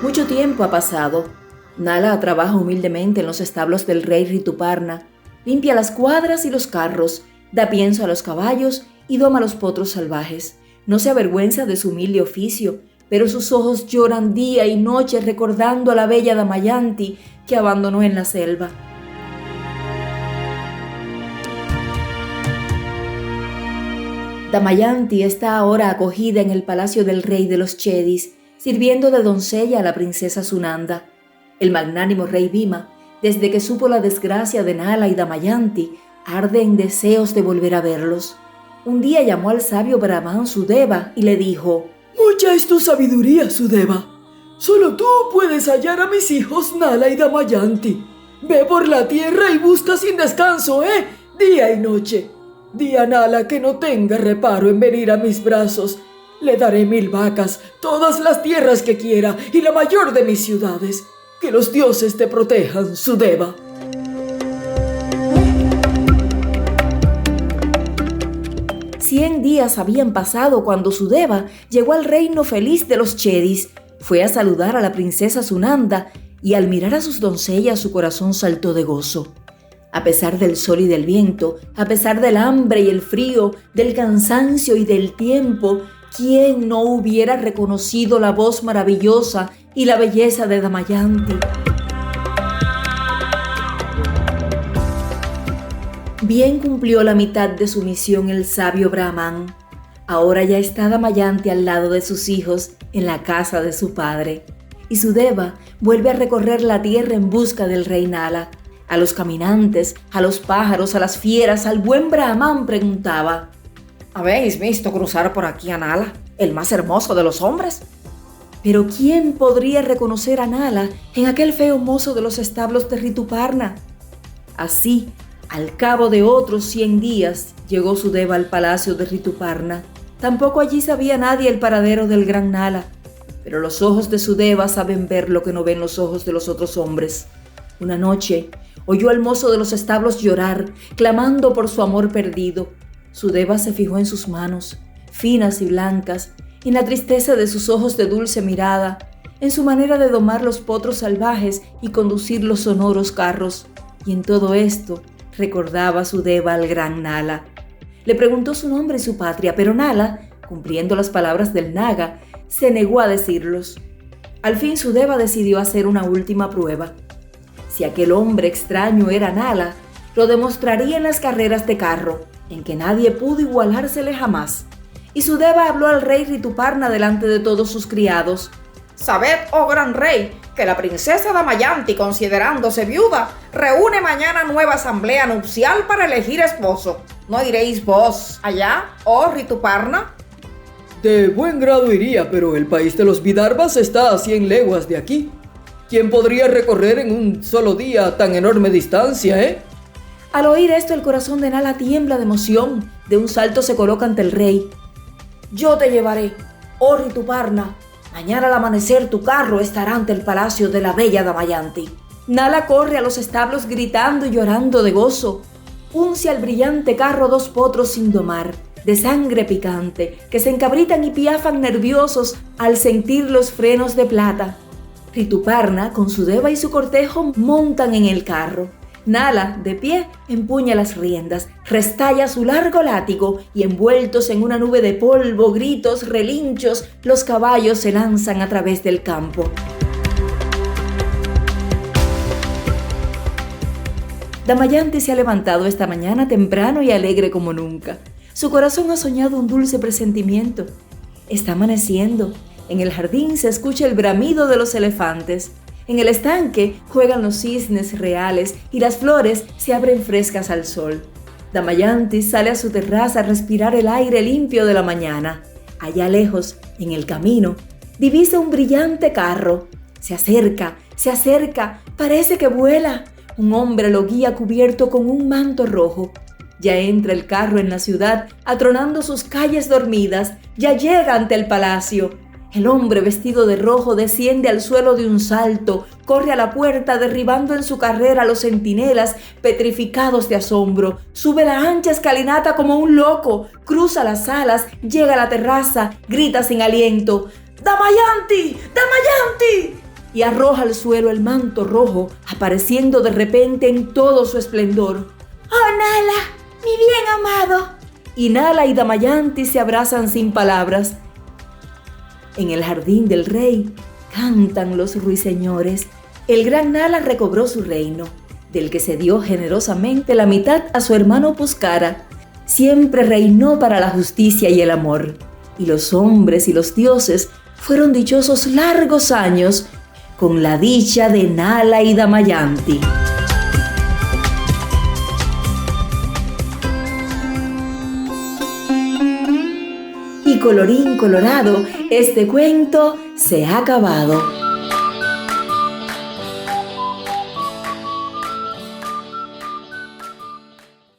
Mucho tiempo ha pasado. Nala trabaja humildemente en los establos del rey Rituparna, limpia las cuadras y los carros, da pienso a los caballos y doma a los potros salvajes. No se avergüenza de su humilde oficio, pero sus ojos lloran día y noche recordando a la bella Damayanti que abandonó en la selva. Damayanti está ahora acogida en el palacio del rey de los Chedis, sirviendo de doncella a la princesa Sunanda. El magnánimo rey Bhima, desde que supo la desgracia de Nala y Damayanti, arde en deseos de volver a verlos. Un día llamó al sabio Brahman Sudeva y le dijo: Mucha es tu sabiduría, Sudeva. Solo tú puedes hallar a mis hijos Nala y Damayanti. Ve por la tierra y busca sin descanso, día y noche. Di a Nala que no tenga reparo en venir a mis brazos. Le daré 1000 vacas, todas las tierras que quiera y la mayor de mis ciudades. Que los dioses te protejan, Sudeva. 100 días habían pasado cuando Sudeva llegó al reino feliz de los Chedis. Fue a saludar a la princesa Sunanda y al mirar a sus doncellas su corazón saltó de gozo. A pesar del sol y del viento, a pesar del hambre y el frío, del cansancio y del tiempo, ¿quién no hubiera reconocido la voz maravillosa y la belleza de Damayanti? Bien cumplió la mitad de su misión el sabio Brahman. Ahora ya está Damayanti al lado de sus hijos en la casa de su padre. Y Sudeva vuelve a recorrer la tierra en busca del rey Nala. A los caminantes, a los pájaros, a las fieras, al buen Brahman preguntaba: ¿Habéis visto cruzar por aquí a Nala, el más hermoso de los hombres? Pero ¿quién podría reconocer a Nala en aquel feo mozo de los establos de Rituparna? Así, Al cabo de otros 100 días llegó Sudeva al palacio de Rituparna. Tampoco allí sabía nadie el paradero del gran Nala, pero los ojos de Sudeva saben ver lo que no ven los ojos de los otros hombres. Una noche oyó al mozo de los establos llorar, clamando por su amor perdido. Sudeva se fijó en sus manos, finas y blancas, en la tristeza de sus ojos de dulce mirada, en su manera de domar los potros salvajes y conducir los sonoros carros. Y en todo esto recordaba Sudeva al gran Nala. Le preguntó su nombre y su patria, pero Nala, cumpliendo las palabras del Naga, se negó a decirlos. Al fin Sudeva decidió hacer una última prueba. Si aquel hombre extraño era Nala, lo demostraría en las carreras de carro, en que nadie pudo igualársele jamás. Y Sudeva habló al rey Rituparna delante de todos sus criados. Sabed, oh gran rey, que la princesa Damayanti, considerándose viuda, reúne mañana nueva asamblea nupcial para elegir esposo. ¿No iréis vos allá, oh Rituparna? De buen grado iría, pero el país de los Vidarbhas está a 100 leguas de aquí. ¿Quién podría recorrer en un solo día tan enorme distancia, Al oír esto, el corazón de Nala tiembla de emoción. De un salto se coloca ante el rey. Yo te llevaré, oh Rituparna. Mañana al amanecer tu carro estará ante el palacio de la bella Damayanti. Nala corre a los establos gritando y llorando de gozo. Uncia al brillante carro 2 potros sin domar, de sangre picante, que se encabritan y piafan nerviosos al sentir los frenos de plata. Rituparna, con Sudeva y su cortejo, montan en el carro. Nala, de pie, empuña las riendas, restalla su largo látigo y envueltos en una nube de polvo, gritos, relinchos, los caballos se lanzan a través del campo. Damayanti se ha levantado esta mañana temprano y alegre como nunca. Su corazón ha soñado un dulce presentimiento. Está amaneciendo. En el jardín se escucha el bramido de los elefantes. En el estanque juegan los cisnes reales y las flores se abren frescas al sol. Damayanti sale a su terraza a respirar el aire limpio de la mañana. Allá lejos, en el camino, divisa un brillante carro. Se acerca, parece que vuela. Un hombre lo guía cubierto con un manto rojo. Ya entra el carro en la ciudad, atronando sus calles dormidas. Ya llega ante el palacio. El hombre vestido de rojo desciende al suelo de un salto, corre a la puerta derribando en su carrera a los centinelas petrificados de asombro, sube la ancha escalinata como un loco, cruza las salas, llega a la terraza, grita sin aliento, ¡Damayanti! ¡Damayanti! Y arroja al suelo el manto rojo, apareciendo de repente en todo su esplendor. ¡Oh, Nala, mi bien amado! Y Nala y Damayanti se abrazan sin palabras. En el jardín del rey cantan los ruiseñores. El gran Nala recobró su reino, del que cedió generosamente la mitad a su hermano Puskara. Siempre reinó para la justicia y el amor, y los hombres y los dioses fueron dichosos largos años con la dicha de Nala y Damayanti. Y colorín colorado, este cuento se ha acabado.